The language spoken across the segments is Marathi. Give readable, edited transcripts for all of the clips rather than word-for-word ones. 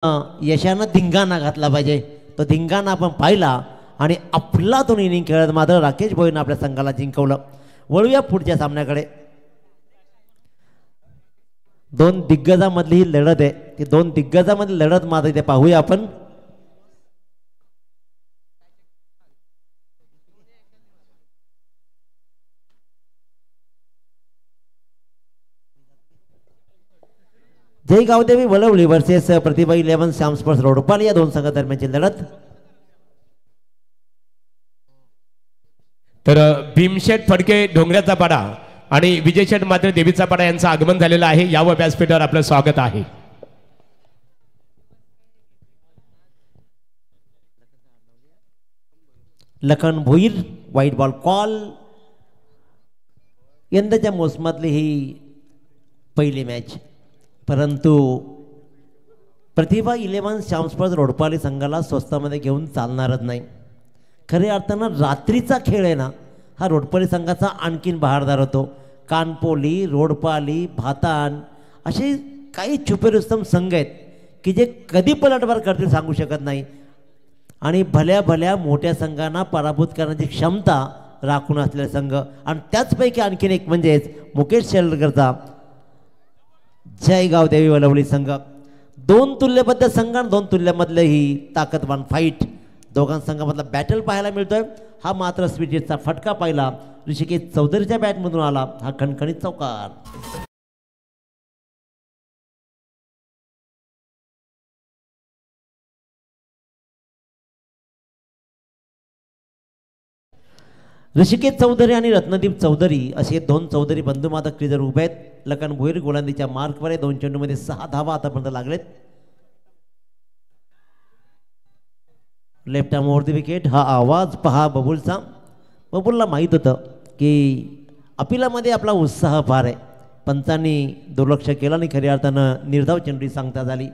यशानं धिंगाणा घातला पाहिजे. तो धिंगाणा आपण पाहिला आणि अफलातून इनिंग खेळत मात्र राकेश भोईनं आपल्या संघाला जिंकवलं. वळूया पुढच्या सामन्याकडे. दोन दिग्गजामधली ही लढत आहे. ती दोन दिग्गजामधली लढत मात्र इथे पाहूया आपण. जय गावदेवी वळवली वर्सेस प्रतिभा 11 श्याम स्पोर्ट्स रोडपाल या दोन संघादरम्यानची लढत. तर भीमशेठ फडके डोंगऱ्याचा पाडा आणि विजयशेठ मात्र देवीचा पाडा यांचं आगमन झालेलं आहे. या व्यासपीठावर आपलं स्वागत आहे. Lakhan Bhoir white ball call. यंदाच्या मोसमातली ही पहिली मॅच, परंतु प्रतिभा 11 श्याम स्पोर्ट्स रोडपाली संघाला स्वस्तामध्ये घेऊन चालणारच नाही. खऱ्या अर्थानं रात्रीचा खेळ आहे ना, हा रोडपाली संघाचा आणखीन बहारदार होतो. कानपोली, रोडपाली, भातान असे काही छुपेरुस्तम संघ आहेत की जे कधी पलटवार करतील सांगू शकत नाही. आणि भल्या भल्या मोठ्या संघांना पराभूत करण्याची क्षमता राखून असलेले संघ. आणि त्याचपैकी आणखीन एक म्हणजेच मुकेश शेलकरचा जय गावदेवी वळवली संघ. दोन तुल्यबद्ध संघ आणि दोन तुल्यमधले ही ताकदवान फाईट दोघां संघामधला बॅटल पाहायला मिळतोय. हा मात्र स्वीटचा फटका पाहिला ऋषिकेश चौधरीच्या बॅटमधून आला. हा खणखणीत चौकार. ऋषिकेश चौधरी आणि रत्नदीप चौधरी असे दोन चौधरी बंधू माता क्रीजर उभे आहेत. लखन भोईर गोलंदाजीच्या मार्कवर आहे. 2 चेंडूमध्ये 6 धावा आतापर्यंत लागलेत. Left arm over the wicket. हा आवाज पहा बबुलचा. बबुलला माहीत होतं की अपिलामध्ये आपला उत्साह फार आहे. पंचांनी दुर्लक्ष केलं आणि खऱ्या अर्थानं निर्धाव चेंडू सांगता झाली.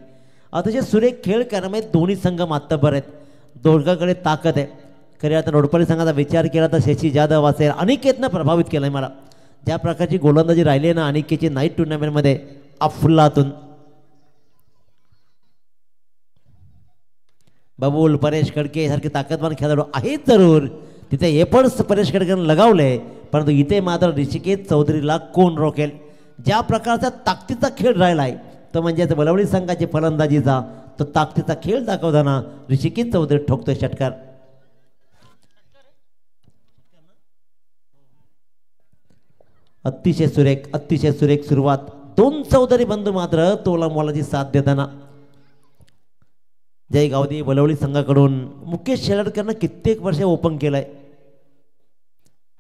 अतिशय सुरेख खेळ करण्यामध्ये दोन्ही संघ मातबर आहेत. दोघांकडे ताकद आहे. खऱ्या अर्थानं रोडपाली संघाचा विचार केला तर शशी जाधव असेल अनिकेतनं प्रभावित केलं आहे मला. ज्या प्रकारची गोलंदाजी राहिली आहे ना अनिकेतची नाईट टुर्नामेंटमध्ये अफलातून. बबूल, परेश खडके सारखे ताकदवान खेळाडू आहेत जरूर. तिथे एफर्ट्स परेश खडकेनं लगावले, परंतु इथे मात्र ऋषिकेश चौधरीला कोण रोखेल. ज्या प्रकारचा ताकदीचा खेळ राहिला आहे तो म्हणजे वळवली संघाची फलंदाजीचा तो ताकदीचा खेळ दाखवताना ऋषिकेश चौधरी ठोकतोय षटकार. अतिशय सुरेख सुरुवात. दोन चौधरी बंधू मात्र तोला मोलाची साथ देताना. जय गावदेवी वळवली संघाकडून मुकेश शेलारकरनं कित्येक वर्ष ओपन केलंय,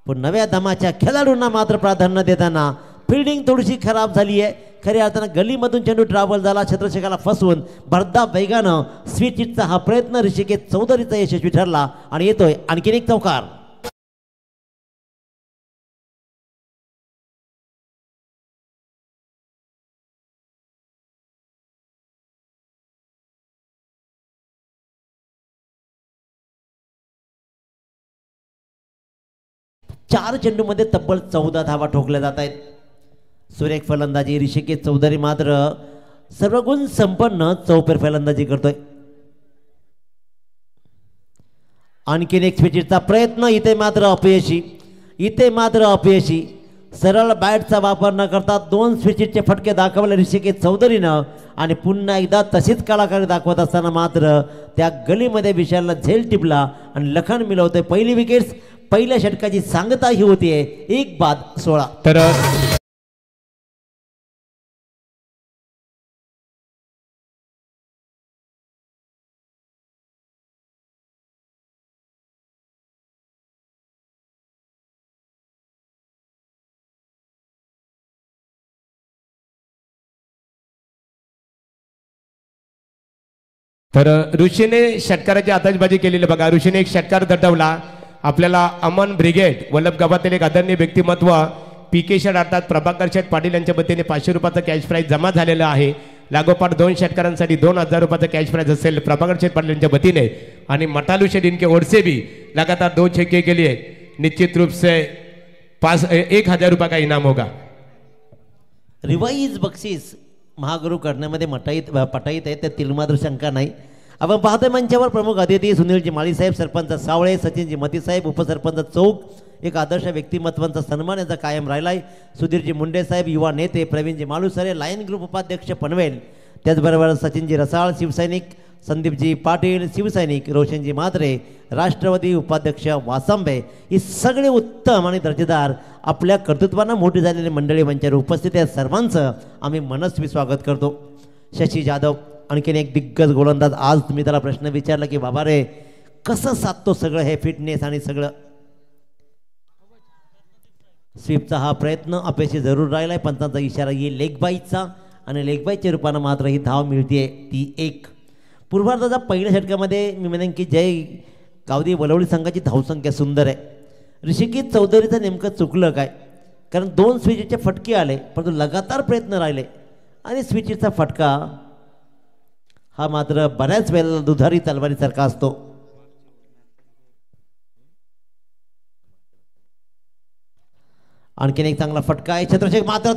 पण नव्या दमाच्या खेळाडूंना मात्र प्राधान्य देताना फिल्डिंग थोडीशी खराब झाली आहे. खऱ्या अर्थानं गलीमधून चेंडू ट्रॅव्हल झाला. छत्रशेखाला फसवून भरधाव वेगानं स्वीट हिटचा हा प्रयत्न ऋषिकेश चौधरीचा यशस्वी ठरला आणि येतोय आणखीन एक चौकार. चार चेंडूमध्ये तब्बल 14 धावा ठोकल्या जात आहेत. सुरेख फलंदाजी. ऋषिकेश चौधरी मात्र सर्वगुण संपन्न चौफेर फलंदाजी करतोय. आणखीन एक स्विचचा प्रयत्न. इथे मात्र अपयशी. सरळ बॅटचा वापर न करता 2 स्विचचे फटके दाखवले ऋषिकेश चौधरीनं आणि पुन्हा एकदा तशीच कलाकारी दाखवत असताना मात्र त्या गलीमध्ये विशालला झेल टिपला आणि लखन मिळवतोय पहिली विकेट्स. पहिल्या षटकाची सांगता ही होतीये 1 बाद 16. तर ऋषीने षटकाराची आतषबाजी केलेली बघा. ऋषीने एक षटकार दटवला. आपल्याला अमन ब्रिगेड वल्लभ गावातील एक आदरणीय व्यक्तिमत्व पीके शेठ अर्थात प्रभाकर शेठ पाटील यांच्या वतीने 500 रुपयाचं कॅश प्राईज जमा झालेलं आहे. लागोपाठ 2 षटकारांसाठी 2000 रुपयाचं कॅश प्राईज असेल प्रभाकर शेठ पाटील यांच्या वतीने. आणि मटालू शेठ इनके ओर से भी लगातार 2 छक्के के लिए निश्चित रूप से 1000 रुपये का इनाम होगा. रिवाइज बक्षीस महागुरू करण्यामध्ये पटाईत आहे, त्या तिलमात्र शंका नाही. आपण पाहतोय मंचावर प्रमुख अतिथी सुनीलजी माळीसाहेब, सरपंच सावळे, सचिनजी मतीसाहेब, उपसरपंच चौक, एक आदर्श व्यक्तिमत्वांचा सन्मान याचा कायम राहिला आहे. सुधीरजी मुंडे साहेब, युवा नेते प्रवीणजी मालुसरे, लायन ग्रुप उपाध्यक्ष पनवेल, त्याचबरोबर सचिनजी रसाळ शिवसैनिक, संदीपजी पाटील शिवसैनिक, रोशनजी म्हात्रे राष्ट्रवादी उपाध्यक्ष वासंबे, ही सगळे उत्तम आणि दर्जेदार आपल्या कर्तृत्वानं मोठी झालेली मंडळी मंचावर उपस्थित आहे. सर्वांचं आम्ही मनस्वी स्वागत करतो. शशी जाधव आणखीन एक दिग्गज गोलंदाज. आज तुम्ही त्याला प्रश्न विचारला की बाबा रे कसं साधतो सगळं हे फिटनेस आणि सगळं. स्वीपचा हा प्रयत्न अपयशी जरूर राहिला आहे. पंचांचा इशारा येईल लेग बाईचा आणि लेग बाईच्या रूपानं मात्र ही धाव मिळते ती एक. पूर्वार्धाच्या पहिल्या षटकामध्ये मी म्हणेन की जय गावदी वलवडी संघाची धावसंख्या सुंदर आहे. ऋषिकेश चौधरीचं नेमकं चुकलं काय, कारण 2 स्विचचे फटके आले परंतु लगातार प्रयत्न राहिले आणि स्विचचा फटका हा मात्र बऱ्याच वेळेला दुधारी तलवारीसारखा असतो. आणखीन एक चांगला फटका आहे. छत्रशेख मात्र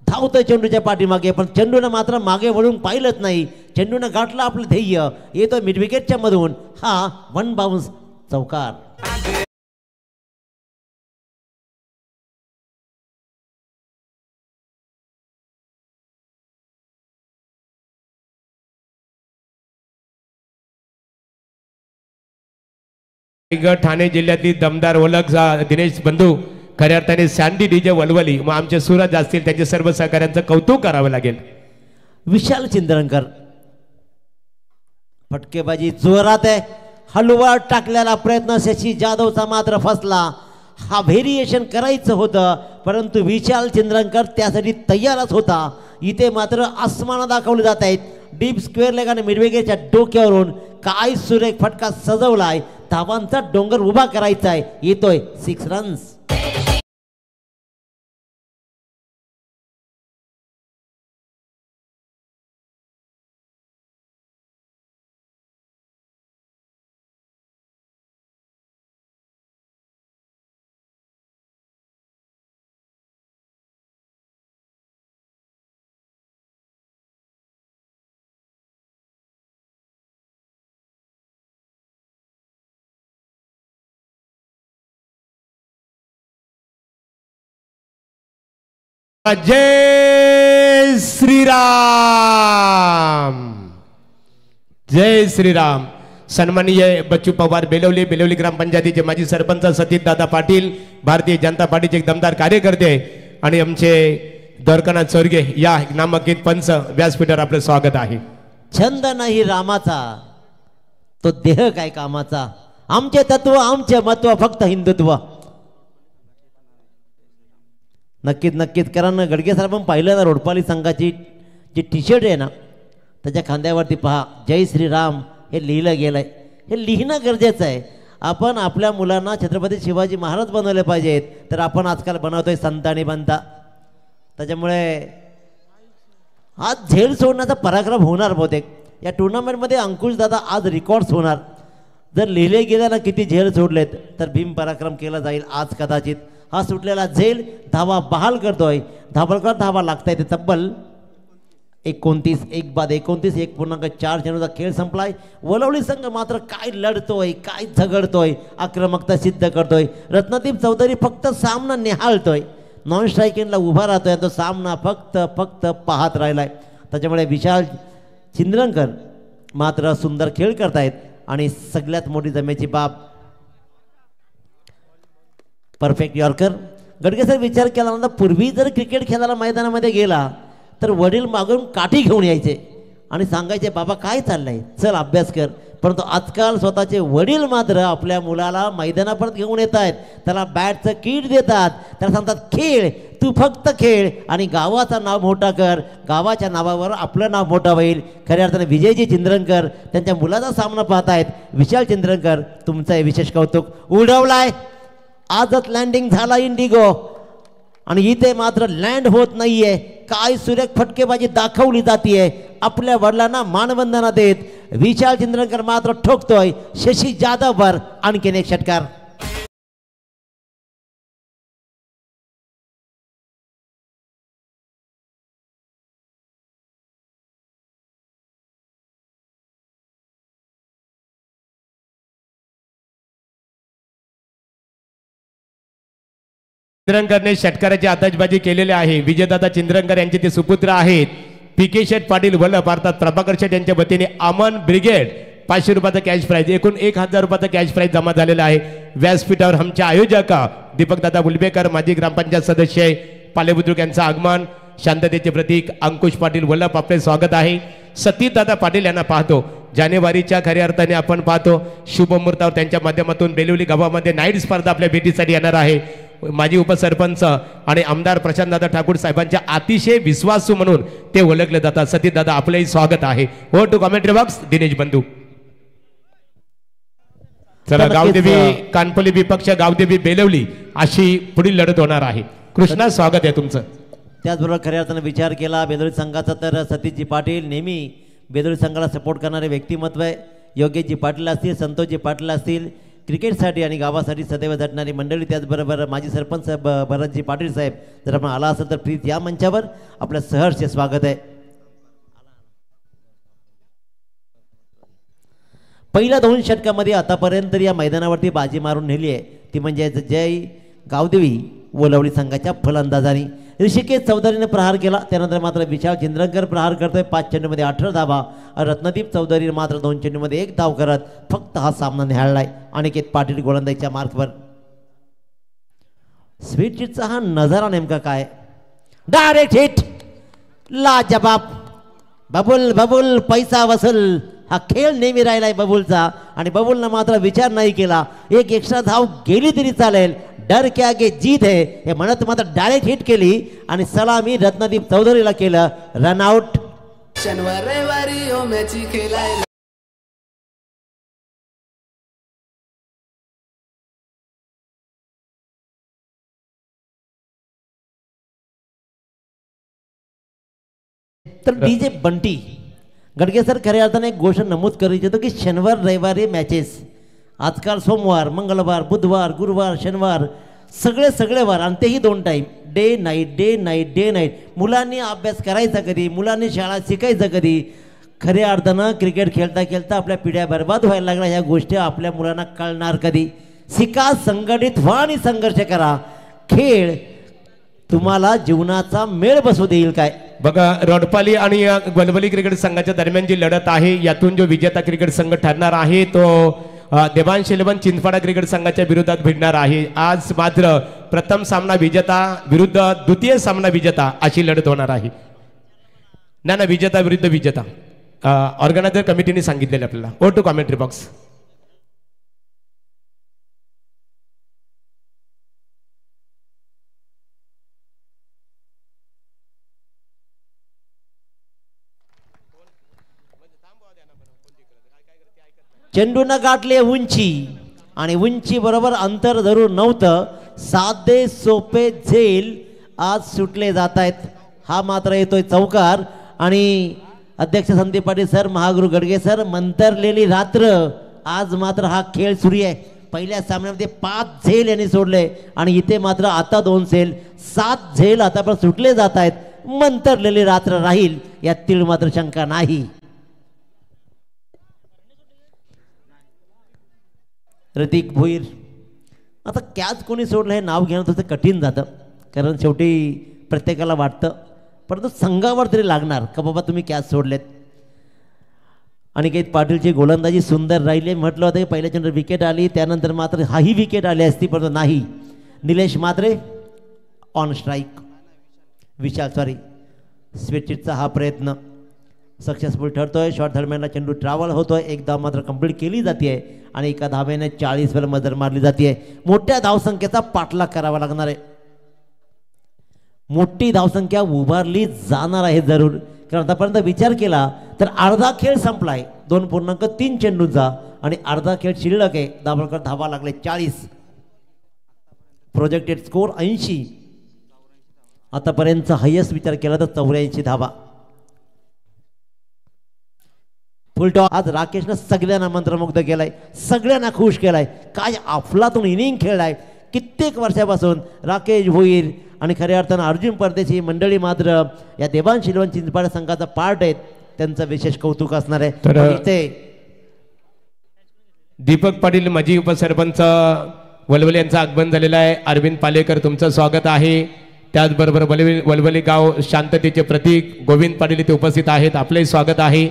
धावतोय चेंडूच्या पाठीमागे, पण चेंडूनं मात्र मागे वळून पाहिलंच नाही. चेंडूनं गाठलं आपलं ध्येय, येतोय मिड विकेटच्या मधून हा 1 बाउन्स चौकार. ठाणे जिल्ह्यातली दमदार ओळख दिनेश बंधू, खऱ्या अर्थाने सँडी डीजे वलवली, मग आमचे सूरज असतील त्यांचे सर्व सहकार्यांचं कौतुक करावं लागेल. विशाल चिंद्रंकर, फटकेबाजी जोरात आहे. हलवा टाकलेला प्रयत्न शशी जाधवचा मात्र फसला. हा व्हेरिएशन करायचं होतं परंतु विशाल चिंद्रंकर त्यासाठी तयारच होता. इथे मात्र आसमान दाखवले जात आहेत. डीप स्क्वेअर लेग आणि मिडविकेटच्या डोक्यावरून काय सुरेख फटका सजवलाय. धावांचा डोंगर उभा करायचा आहे. येतोय 6 रन्स. जय श्रीराम, जय श्रीराम. सन्माननीय बच्चू पवार बेलवली ग्रामपंचायतीचे माजी सरपंच सतीश दादा पाटील, भारतीय जनता पार्टीचे एक दमदार कार्यकर्ते आणि आमचे द्वारकानाथ चोरगे या नामांकित पंच व्यासपीठावर आपलं स्वागत आहे. छंद नाही रामाचा तो देह काय कामाचा. आमचे तत्व आमचे महत्व फक्त हिंदुत्व. नक्कीच कारण गडगे सर आपण पाहिलं ना रोडपाली संघाची जी टी शर्ट आहे ना त्याच्या खांद्यावरती पहा जय श्रीराम हे लिहिलं गेलं आहे. हे लिहिणं गरजेचं आहे. आपण आपल्या मुलांना छत्रपती शिवाजी महाराज बनवले पाहिजेत तर आपण आजकाल बनवतोय संत आणि बनता. त्याच्यामुळे आज झेल सोडण्याचा पराक्रम होणार बहुतेक या टुर्नामेंटमध्ये. अंकुश दादा आज रेकॉर्ड्स होणार. जर लिहिले गेले ना किती झेल सोडलेत तर भीम पराक्रम केला जाईल आज कदाचित. हा सुटलेला झेल धावा बहाल करतोय. धावा लागताय ते तब्बल 29 1 1.4 चेंडूचा खेळ संपलाय. वलवली संघ मात्र काय लढतोय, काय झगडतोय, आक्रमकता सिद्ध करतोय. रत्नदीप चौधरी फक्त सामना निहाळतोय, नॉन स्ट्रायकिंगला उभा राहतोय. तो सामना फक्त पाहत राहिलाय. त्याच्यामुळे विशाल चिंद्रंकर मात्र सुंदर खेळ करतायत आणि सगळ्यात मोठी जमेची बाब परफेक्ट यॉर्कर. गडगे सर विचार केला ना पूर्वी जर क्रिकेट खेळायला मैदानामध्ये गेला तर वडील मागून काठी घेऊन यायचे आणि सांगायचे बाबा काय चाललंय चल अभ्यास कर. परंतु आजकाल स्वतःचे वडील मात्र आपल्या मुलाला मैदानापर्यंत घेऊन येत आहेत. त्याला बॅटचं किट देतात, त्याला सांगतात खेळ, तू फक्त खेळ आणि गावाचं नाव मोठा कर. गावाच्या नावावर आपलं नाव मोठं होईल. खऱ्या अर्थाने विजयजी चिंद्रंकर त्यांच्या मुलाचा सामना पाहतायत. विशाल चिंद्रंकर तुमचं विशेष कौतुक. उडवलाय आजच लँडिंग झाला इंडिगो आणि इथे मात्र लँड होत नाहीये. काय सुरेख फटकेबाजी दाखवली जातीये. आपल्या वडिलांना मानवंदना देत विशाल चिंद्रंकर मात्र ठोकतोय शशी जाधववर आणखीन एक षटकार. चिंद्रंकरने षटकाराची आतषबाजी केलेली आहे. विजयदादा चिंद्रंकर यांचे ते सुपुत्र आहेत. पीके शेठ पाटील वल्लभ अर्थात प्रभाकर शेठ यांच्या वतीने अमन ब्रिगेड 500 रुपयाचा कॅश प्राइज, एकूण 1000 रुपयाचा कॅश प्राइज जमा झालेला आहे. व्यासपीठावर आमचे आयोजक दीपकदादा बुलबेकर, माजी ग्रामपंचायत सदस्य पालेबुद्रुक यांचं आगमन, शांततेचे प्रतीक अंकुश पाटील वल्लभ आपले स्वागत आहे. सतीदादा पाटील यांना पाहतो. जानेवारीच्या खऱ्या अर्थाने आपण पाहतो शुभ मुहूर्तावर त्यांच्या माध्यमातून बेलवली गावामध्ये नाईट स्पर्धा आपल्या भेटीसाठी येणार आहे. माजी उपसरपंच आणि आमदार प्रशांतदादा ठाकूर साहेबांच्या अतिशय विश्वासू म्हणून ते ओळखले जातात. सतीदादा आपलंही स्वागत आहे. हो टू कमेंट्री बॉक्स दिनेश बंधू. चला गावदेवी कानपली विपक्ष गावदेवी बेलवली अशी पुढील लढत होणार आहे. कृष्णा स्वागत आहे तुमचं. त्याचबरोबर खऱ्या अर्थानं विचार केला बेदोरी संघाचा तर सतीशजी पाटील नेहमी बेदोरी संघाला सपोर्ट करणारे व्यक्तिमत्व आहे. योगेशजी पाटील असतील, संतोषजी पाटील असतील, क्रिकेटसाठी आणि गावासाठी सदैव झटणारी मंडळी. त्याचबरोबर माजी सरपंच भरतजी पाटील साहेब जर आपण आला असेल तर प्लीज या मंचावर आपलं सहर्ष स्वागत आहे. पहिल्या 2 षटकामध्ये आतापर्यंत या मैदानावरती बाजी मारून नेली आहे ती म्हणजे जय गावदेवी वलवली संघाच्या फलंदाजांनी. ऋषिकेश चौधरीने प्रहार केला, त्यानंतर मात्र विशाल चिंद्रंकर प्रहार करतोय. 5 चेंडूमध्ये 18 धावा. रत्नदीप चौधरी मात्र 2 चेंडूमध्ये 1 धाव करत फक्त हा सामना निहाळलाय. अनिकेत पाटील गोलंदाजीच्या मार्कवर. स्वीटचा हा नजारा नेमका काय, डायरेक्ट हिट, लाजबाब, बबुल बबुल पैसा वसूल. हा खेळ नेहमी राहिलाय बबुलचा आणि बबुलनं मात्र विचार नाही केला. एक एक्स्ट्रा धाव गेली तरी चालेल, डर के आगे जीत है हे म्हणत मात्र डायरेक्ट हिट केली आणि सलामी रत्नदीप चौधरीला केलं रनआउट. शनिवार रविवारी हो मॅची खेळायला तर डीजे बंटी गडगे सर खऱ्या अर्थाने एक गोष्ट नमूद करू इच्छितो की शनिवार रविवारी मॅचेस, आजकाल सोमवार, मंगळवार, बुधवार, गुरुवार, शनिवार सगळे वार आणि तेही 2 time, day night day night day night. मुलांनी अभ्यास करायचा कधी, मुलांनी शाळा शिकायचं कधी. खऱ्या अर्थानं क्रिकेट खेळता खेळता आपल्या पिढ्या बर्बाद व्हायला लागल्या. ह्या गोष्टी आपल्या मुलांना कळणार कधी. शिका, संघटित व्हा आणि संघर्ष करा. खेळ तुम्हाला जीवनाचा मेळ बसू देईल काय. बघा रोडपाली आणि वलवली क्रिकेट संघाच्या दरम्यान जी लढत आहे यातून जो विजेता क्रिकेट संघ ठरणार आहे तो देवांश 11 चिंचपाडा क्रिकेट संघाच्या विरोधात भिडणार आहे. आज मात्र प्रथम सामना विजेता विरुद्ध द्वितीय सामना विजेता अशी लढत होणार आहे. ना विजेता विरुद्ध विजेता ऑर्गनायझर कमिटीने सांगितलेले आपल्याला. Over to commentary box. चेंडूनं गाठले उंची आणि उंची बरोबर अंतर धरून नव्हतं. साधे सोपे झेल आज सुटले जात आहेत. हा मात्र येतोय चौकार आणि अध्यक्ष संदीप पाटील सर, महागुरु गडगे सर, मंतरलेली रात्र. आज मात्र हा खेळ सुरू आहे. पहिल्या सामन्यामध्ये 5 झेल यांनी सोडले आणि इथे मात्र आता 2 झेल, 7 झेल आता पण सुटले जात आहेत. मंतरलेली रात्र राहील यात तीळ मात्र शंका नाही. ऋतिक भोईर. आता कॅच कोणी सोडलं हे नाव घेणं थोडं कठीण जातं, कारण शेवटी प्रत्येकाला वाटतं, परंतु संघावर तरी लागणार का बाबा तुम्ही कॅच सोडलेत. अनिकेत पाटीलची गोलंदाजी सुंदर राहिली. म्हटलं होतं की पहिल्या चेंडूवर विकेट आली, त्यानंतर मात्र हाही विकेट आली असती, परंतु नाही. निलेश मात्रे ऑन स्ट्राईक. स्वीटचा हा प्रयत्न सक्सेसफुल ठरतोय. शॉर्ट दरम्यानला चेंडू ट्रॅव्हल होतोय. एक धाव मात्र कंप्लीट केली जाते आणि एका धावेने 40 वेळा मजर मारली जाते. मोठ्या धावसंख्येचा पाठलाग करावा लागणार आहे. मोठी धावसंख्या उभारली जाणार आहे जरूर, कारण आतापर्यंत विचार केला तर अर्धा खेळ संपलाय 2.3 चेंडूंचा आणि अर्धा खेळ शिल्लक आहे. दाभोळकर धावा लागले 40. Projected score 80. आतापर्यंतचा हायस्ट विचार केला तर 84 धावा. फुलटॉस. आज राकेशनं सगळ्यांना मंत्रमुग्ध केलाय, सगळ्यांना खुश केलाय. काय अफलातून इनिंग खेळलाय कित्येक वर्षापासून राकेश भोईर आणि खऱ्या अर्थानं अर्जुन परदेशी मंडळी मात्र या देवांश 11 चिंचपाडा संघाचा पार्ट आहेत. त्यांचं विशेष कौतुक असणार आहे. तर इथे दीपक पाटील माजी उपसरपंच वलवली यांचं आगमन झालेलं आहे. अरविंद पालेकर तुमचं स्वागत आहे. त्याचबरोबर वलवली गाव शांततेचे प्रतीक गोविंद पाटील इथे उपस्थित आहेत, आपले स्वागत आहे.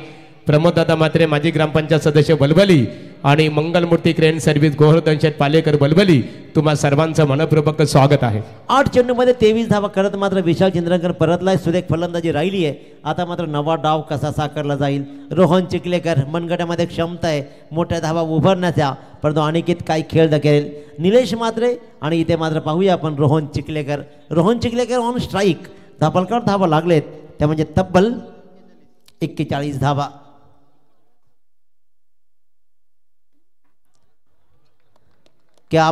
प्रमोददादा म्हात्रे माजी ग्रामपंचायत सदस्य वलवली आणि मंगलमूर्ती क्रेन सर्व्हिस गोवर्धन शेठ पालेकर वलवली, तुम्हा सर्वांचं मनपूर्वक स्वागत आहे. 8 चेंडूमध्ये 23 धावा करत मात्र विशाल चंद्रकर परतलाय. सुरेख फलंदाजी राहिली आहे. आता मात्र नवा डाव कसा साकारला जाईल. रोहन चिखलेकर मनगटामध्ये क्षमता आहे मोठ्या धावा उभारण्याच्या, परंतु अनिकेत काही खेळ दाखवेल. निलेश म्हात्रे आणि इथे मात्र पाहूया आपण रोहन चिखलेकर ऑन स्ट्राईक. धापलकर धावा लागलेत त्या म्हणजे तब्बल 41 धावा. क्या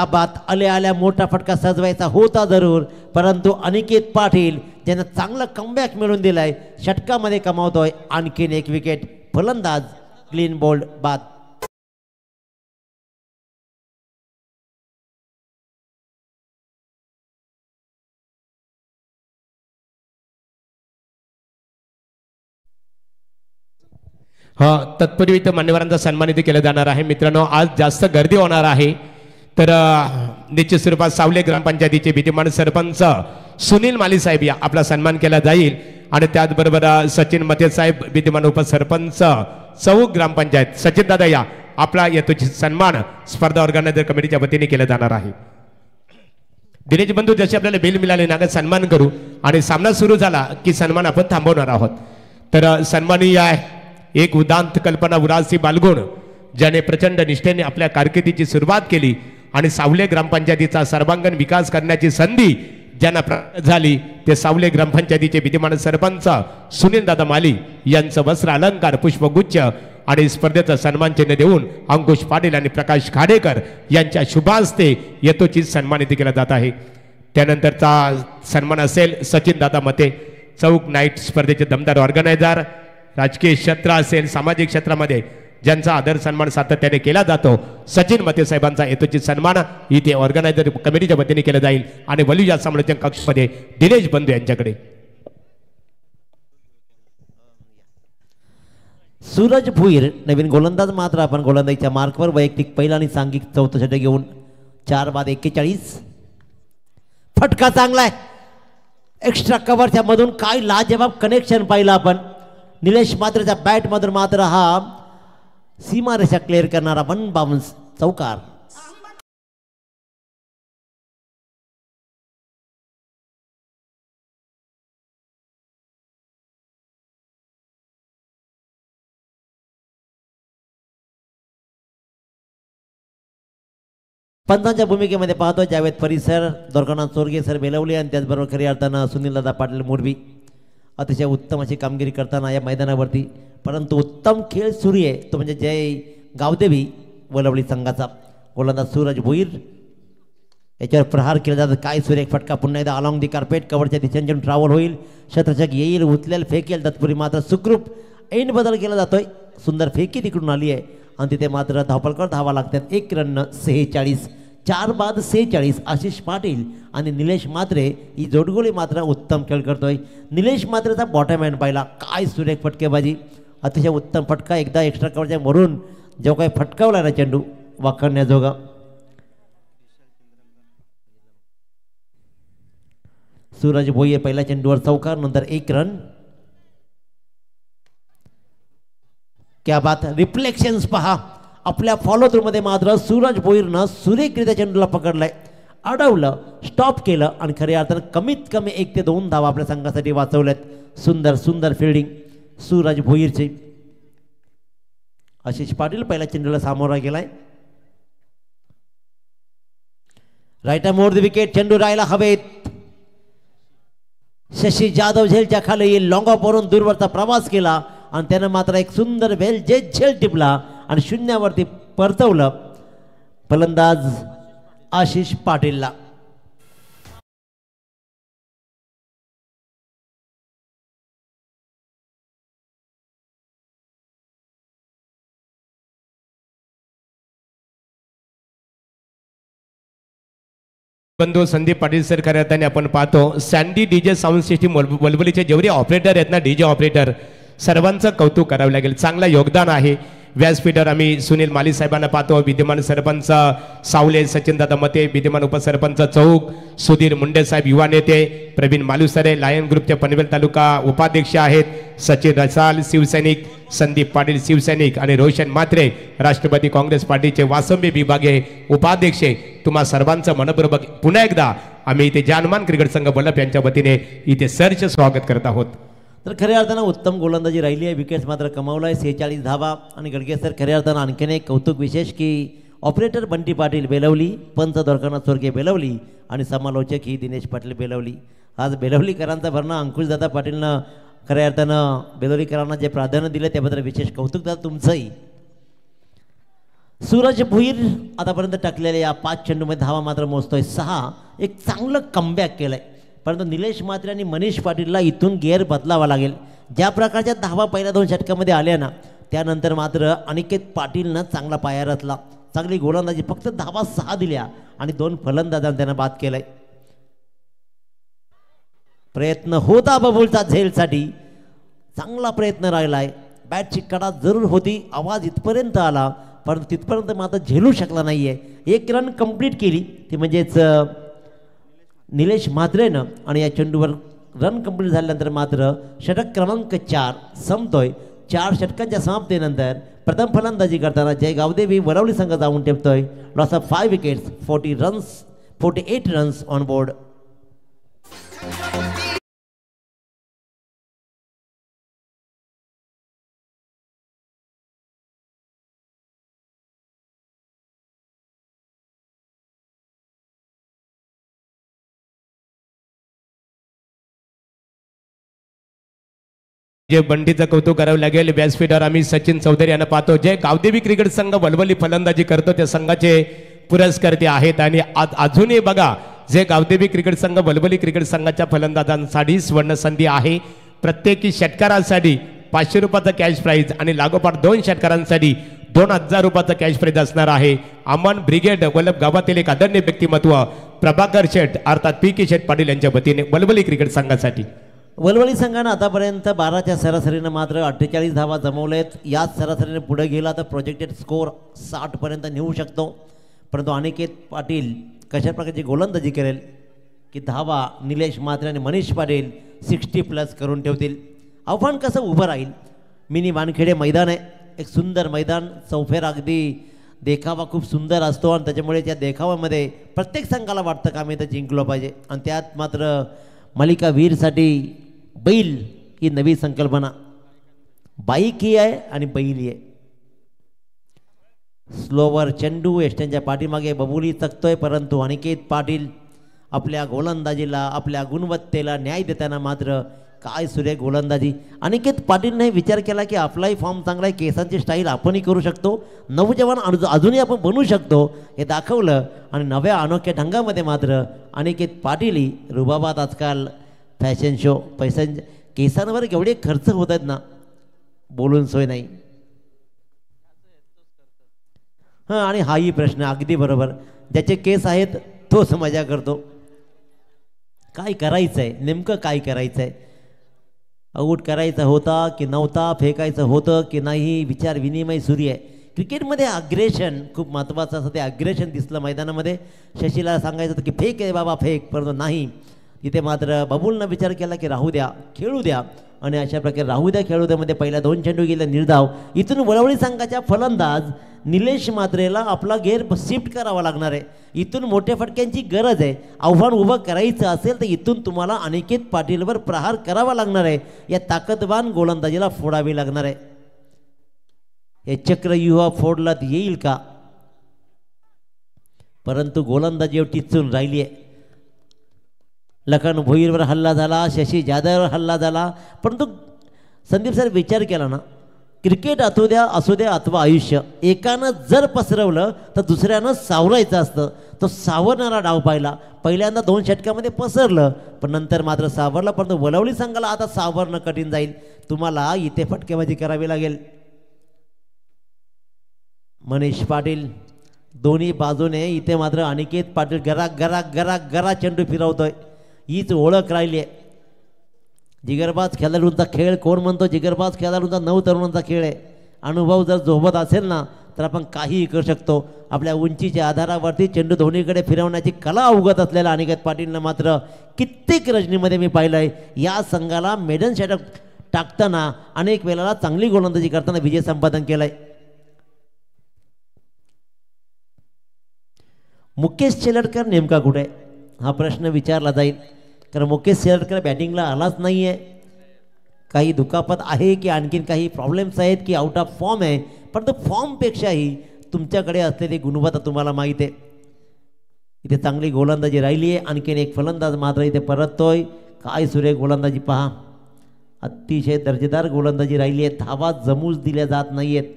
बात आल्या मोठा फटका सजवायचा होता जरूर, परंतु अनिकेत पाटील ज्यानं चांगला कमबॅक मिळवून दिलाय षटकामध्ये कमावतोय आणखीन एक विकेट. फलंदाज क्लीन बोल्ड बाद. तत्पूर्वी इथं मान्यवरांचा सन्मान इथे केला जाणार आहे. मित्रांनो, आज जास्त गर्दी होणार आहे, तर निश्चित स्वरूपात सावले ग्रामपंचायतीचे विद्यमान सरपंच सुनील माली साहेब या आपला सन्मान केला जाईल. आणि त्याचबरोबर सचिन मते साहेब विद्यमान उपसरपंच चौक ग्रामपंचायत सचिन दादा या आपला यथोचित सन्मान स्पर्धा ऑर्गनायझर कमिटीच्या वतीने केला जाणार आहे. दिनेश बंधू, जसे आपल्याला बिल मिळाले ना सन्मान करू आणि सामना सुरू झाला की सन्मान आपण थांबवणार आहोत. तर सन्मानीय आहे एक उदांत कल्पना उरासी बालगुण, ज्याने प्रचंड निष्ठेने आपल्या कारकिर्दीची सुरुवात केली आणि सावले ग्रामपंचायतीचा सर्वांगीण विकास करण्याची संधी ज्यांना प्राप्त झाली ते सावले ग्रामपंचायतीचे विद्यमान सरपंच सुनील दादा माली यांचं वस्त्र अलंकार पुष्पगुच्छ आणि स्पर्धेचं सन्मान चिन्ह देऊन अंकुश पाटील आणि प्रकाश खाडेकर यांच्या शुभास्ते यथोचित सन्मानित केला जात आहे. त्यानंतरचा सन्मान असेल सचिन दादा मते, चौक नाईट स्पर्धेचे दमदार ऑर्गनायझर. राजकीय क्षेत्र असेल, सामाजिक क्षेत्रामध्ये ज्यांचा आदर सन्मान सातत्याने केला जातो, सचिन मते साहेबांचा यथोचित सन्मान इथे ऑर्गनायझर कमिटीच्या वतीने केला जाईल. आणि वलूया समालोचन कक्षमध्ये दिनेश बंधू यांच्याकडे. सूरज भुईर नवीन गोलंदाज मात्र आपण गोलंदाजीच्या मार्कवर वैयक्तिक पहिला आणि सांघिक चौथं षटक घेऊन 4 बाद 41. फटका चांगला आहे. एक्स्ट्रा कव्हरच्या मधून काय लाजवाब कनेक्शन पाहिलं आपण. निलेश मात्रेच्या बॅट मधून मात्र हा सीमारेषा क्लिअर करणारा 1 बाउन्स चौकार. पंचांच्या भूमिकेमध्ये पाहतो जावेद परिसर, दोरकानाथ चोरगे सर बेलवले आणि त्याचबरोबर खऱ्या अर्थानं सुनीलदादा पाटील मोरबी अतिशय उत्तम अशी कामगिरी करताना या मैदानावरती. परंतु उत्तम खेळ सुरू आहे तो म्हणजे जय गावदेवी वलवली संघाचा. गोलंदाज सूरज भुईर याच्यावर प्रहार केला जातो. काय सुरेख फटका पुन्हा एकदा अलॉंग दी कार्पेट कव्हरच्या दिशेने ट्रॅव्हल होईल. शतरचक येईल, उचलेल, फेकेल. तत्पूर्वी मात्र सुखरूप एंड बदल केला जातोय. सुंदर फेकी तिकडून आली आहे आणि तिथे मात्र धावपलकर धावा लागतात. 1 रन 46. 4 बाद 46. आशिष पाटील आणि निलेश मात्रे ही जोडगोळी मात्र उत्तम खेळ करतोय. निलेश मात्रेचा बॉटम हँड पाहिला. काय सुरेख फटकेबाजी, अतिशय उत्तम फटका. एकदा एक्स्ट्रा कव्हरच्या वरून जो काही फटकावला ना चेंडू वाखण्याजोगा. सूरज भोईर पहिल्या चेंडूवर चौकार, नंतर 1 रन. क्या बात. रिफ्लेक्शन्स पहा आपल्या फॉलो थ्रू मध्ये मात्र सूरज भोईरनं सुरेखरित्या चेंडूला पकडलाय, अडवलं, स्टॉप केलं आणि खऱ्या अर्थानं कमीत कमी 1 ते 2 धावा आपल्या संघासाठी वाचवल्यात. सुंदर सुंदर फिल्डिंग सूरज भोईरची. आशिष पाटील पहिल्या चेंडूला सामोरा गेलाय. Right more the wicket. चेंडू राहिला हवेत. शशी जाधव झेलच्या खाली लॉंग ऑफ वरून दूरवरचा प्रवास केला आणि त्यानं मात्र एक सुंदर वेल जे झेल टिपला आणि शून्यावरती परतवलं फलंदाज आशिष पाटीलला. बंधू संदीप पाटील सर खऱ्या अर्थाने आपण पाहतो सँडी डीजे साऊंड सिस्टीम वलवलीचे जेवढे ऑपरेटर आहेत ना, डीजे ऑपरेटर सर्वांचं कौतुक करावं लागेल. चांगलं योगदान आहे. व्यासपीठावर आम्ही सुनील माली साहेबांना पाहतो, विद्यमान सरपंच सावले सचिनदादा मते, विद्यमान उपसरपंच चौक सुधीर मुंडे साहेब युवा नेते, प्रवीण मालुसरे लायन ग्रुपचे पनवेल तालुका उपाध्यक्ष आहेत, सचिन रसाल शिवसैनिक, संदीप पाटील शिवसैनिक आणि रोशन म्हात्रे राष्ट्रवादी काँग्रेस पार्टीचे वासंबी विभागीय उपाध्यक्ष. तुम्हा सर्वांचं मनपूर्वक पुन्हा एकदा आम्ही इथे जानमान क्रिकेट संघ बल्लभ यांच्या वतीने इथे सरच स्वागत करत आहोत. तर खऱ्या अर्थानं उत्तम गोलंदाजी राहिली आहे, विकेट्स मात्र कमावला आहे 46 धावा. आणि गडगे सर खऱ्या अर्थानं आणखीन एक कौतुक विशेष की ऑपरेटर बंटी पाटील बेलवली, पंच द्वारकानाथ स्वर्गीय बेलवली आणि समालोचक ही दिनेश पाटील बेलवली. आज बेलवलीकरांचा भरणा अंकुशदादा पाटीलनं खऱ्या अर्थानं बेलवलीकरांना जे प्राधान्य दिलं त्याबद्दल विशेष कौतुक दादा तुमचंही. सूरज भुईर आतापर्यंत टाकलेल्या या 5 चेंडूमध्ये धावा मात्र मोजतोय 6. एक चांगलं कमबॅक केलं आहे, परंतु निलेश म्हात्रे आणि मनीष पाटीलला इथून गेअर बदलावा लागेल. ज्या प्रकारच्या धावा पहिल्या 2 षटकामध्ये आल्या ना, त्यानंतर मात्र अनिकेत पाटीलनं चांगला पाया रचला, चांगली गोलंदाजी, फक्त धावा 6 दिल्या आणि 2 फलंदाजांना त्यानं बाद केलंय. प्रयत्न होता बबूलचा झेलसाठी, चांगला प्रयत्न राहिलाय. बॅटची कडा जरूर होती, आवाज इथपर्यंत आला, परंतु तिथपर्यंत मात्र झेलू शकला नाहीये. 1 रन कंप्लीट केली ती म्हणजेच निलेश म्हात्रेनं. आणि या चेंडूवर रन कंप्लीट झाल्यानंतर मात्र षटक क्रमांक 4 संपतोय. 4 षटकांच्या समाप्तीनंतर प्रथम फलंदाजी करताना जय गावदेवी वरवली संघ जाऊन ठेवतोय. Loss of 5 wickets, 48 runs on board. जे बंटीचं कौतुक करावं लागेल. व्यासपीठावर आम्ही सचिन चौधरी यांना पाहतो. जे गावदेवी क्रिकेट संघ वलवली फलंदाजी करतो त्या संघाचे पुरस्कर्ते आहेत. आणि अजूनही बघा, जे गावदेवी क्रिकेट संघ वलवली क्रिकेट संघाच्या फलंदाजांसाठी स्वर्ण संधी आहे. प्रत्येकी षटकारांसाठी 500 रुपयाचा कॅश प्राईज आणि लागोपाठ 2 षटकारांसाठी 2000 रुपयाचा कॅश प्राईज असणार आहे. अमन ब्रिगेड वल्लभ गावातील एक आदरणीय व्यक्तिमत्व प्रभाकर शेठ अर्थात पी.के. शेठ पाटील यांच्या वतीने वलवली क्रिकेट संघासाठी. वलवली संघानं आतापर्यंत 12च्या सरासरीनं मात्र 48 धावा जमवलेत. याच सरासरीने पुढे गेला तर प्रोजेक्टेड स्कोअर 60 पर्यंत नेऊ शकतो. परंतु अनिकेत पाटील कशा प्रकारची गोलंदाजी करेल की धावा निलेश म्हात्रे आणि मनीष पाटील 60+ करून ठेवतील. आव्हान कसं उभं राहील. मिनी वानखेडे मैदान आहे, एक सुंदर मैदान, चौफेर अगदी देखावा खूप सुंदर असतो आणि त्याच्यामुळे त्या देखाव्यामध्ये प्रत्येक संघाला वाटतं का आम्ही इथं जिंकलो पाहिजे. आणि त्यात मात्र मालिका वीरसाठी बैल ही नवी संकल्पना. बाईक ही आहे आणि बैल ही आहे. स्लोवर चेंडू एस्टनच्या पाठीमागे बबुली चकतोय, परंतु अनिकेत पाटील आपल्या गोलंदाजीला आपल्या गुणवत्तेला न्याय देताना मात्र काय सुरेख गोलंदाजी. अनिकेत पाटीलने विचार केला की आपलाही फॉर्म चांगला आहे, केसांची स्टाईल आपणही करू शकतो, नवजवान अजूनही आपण बनू शकतो हे दाखवलं. आणि नव्या अनोख्या ढंगामध्ये मात्र अनिकेत पाटीलही रुबाबात आजकाल फॅशन शो केसांवर केवढे खर्च होत आहेत ना, बोलून सोय नाही. हां, आणि हाही प्रश्न अगदी बरोबर, ज्याचे केस आहेत तोच मजा करतो. काय करायचं आहे, नेमकं काय करायचं आहे, आऊट करायचा होता की नव्हता, फेकायचं होतं की नाही, विचार विनिमय सुरू आहे. क्रिकेटमध्ये अग्रेशन खूप महत्त्वाचं असतं. ते अग्रेशन दिसलं मैदानामध्ये. शशीला सांगायचं होतं की फेक आहे बाबा फेक, परंतु नाही. तिथे मात्र बबूलनं विचार केला की राहू द्या, खेळू द्या. आणि अशा प्रकारे राहू द्या खेळू द्यामध्ये पहिल्या 2 चेंडू गेले निर्धाव. इथून वळवळी संघाच्या फलंदाज निलेश म्हात्रेला आपला गेअर शिफ्ट करावा लागणार आहे. इथून मोठ्या फटक्यांची गरज आहे. आव्हान उभं करायचं असेल तर इथून तुम्हाला अनिकेत पाटीलवर प्रहार करावा लागणार आहे. या ताकदवान गोलंदाजीला फोडावी लागणार आहे. हे चक्रव्यूह फोडला येईल का, परंतु गोलंदाजी टिचून राहिली आहे. लखन भोईरवर हल्ला झाला, शशी जाधववर हल्ला झाला, परंतु संदीप सर विचार केला ना, क्रिकेट असू द्या अथवा आयुष्य, एकानं जर पसरवलं तर दुसऱ्यानं सावरायचं असतं. तो सावरणारा डाव पाहिला. पहिल्यांदा 2 षटकामध्ये पसरलं, पण नंतर मात्र सावरलं. परंतु वलवली संघाला आता सावरणं कठीण जाईल. तुम्हाला इथे फटकेबाजी करावी लागेल. मनीष पाटील दोन्ही बाजूने, इथे मात्र अनिकेत पाटील गरा चेंडू फिरवतोय. हीच ओळख राहिली आहे. जिगरबाज खेळाडूंचा खेळ कोण म्हणतो, जिगरबाज खेळाडूंचा 9 तरुणांचा खेळ आहे. अनुभव जर सोबत असेल ना तर आपण काहीही करू शकतो. आपल्या उंचीच्या आधारावरती चेंडू दोन्हीकडे फिरवण्याची कला अवगत असलेला अनिकेत पाटीलनं मात्र कित्येक रजनीमध्ये मी पाहिलं आहे या संघाला मेडन षटक टाकताना अनेक वेळेला चांगली गोलंदाजी करताना विजय संपादन केलंय. मुकेश शेलडकर नेमका कुठे हा प्रश्न विचारला जाईल, कारण मुकेश शेलडकर बॅटिंगला आलाच नाही आहे. काही दुखापत आहे की आणखीन काही प्रॉब्लेम्स आहेत की आउट ऑफ फॉर्म आहे, परंतु फॉर्मपेक्षाही तुमच्याकडे असलेली गुणवत्ता तुम्हाला माहीत आहे. इथे चांगली गोलंदाजी राहिली आहे. आणखीन एक फलंदाज मात्र इथे परततोय. काय सुरेख गोलंदाजी पहा, अतिशय दर्जेदार गोलंदाजी राहिली आहे. धावा जमूच दिल्या जात नाही आहेत.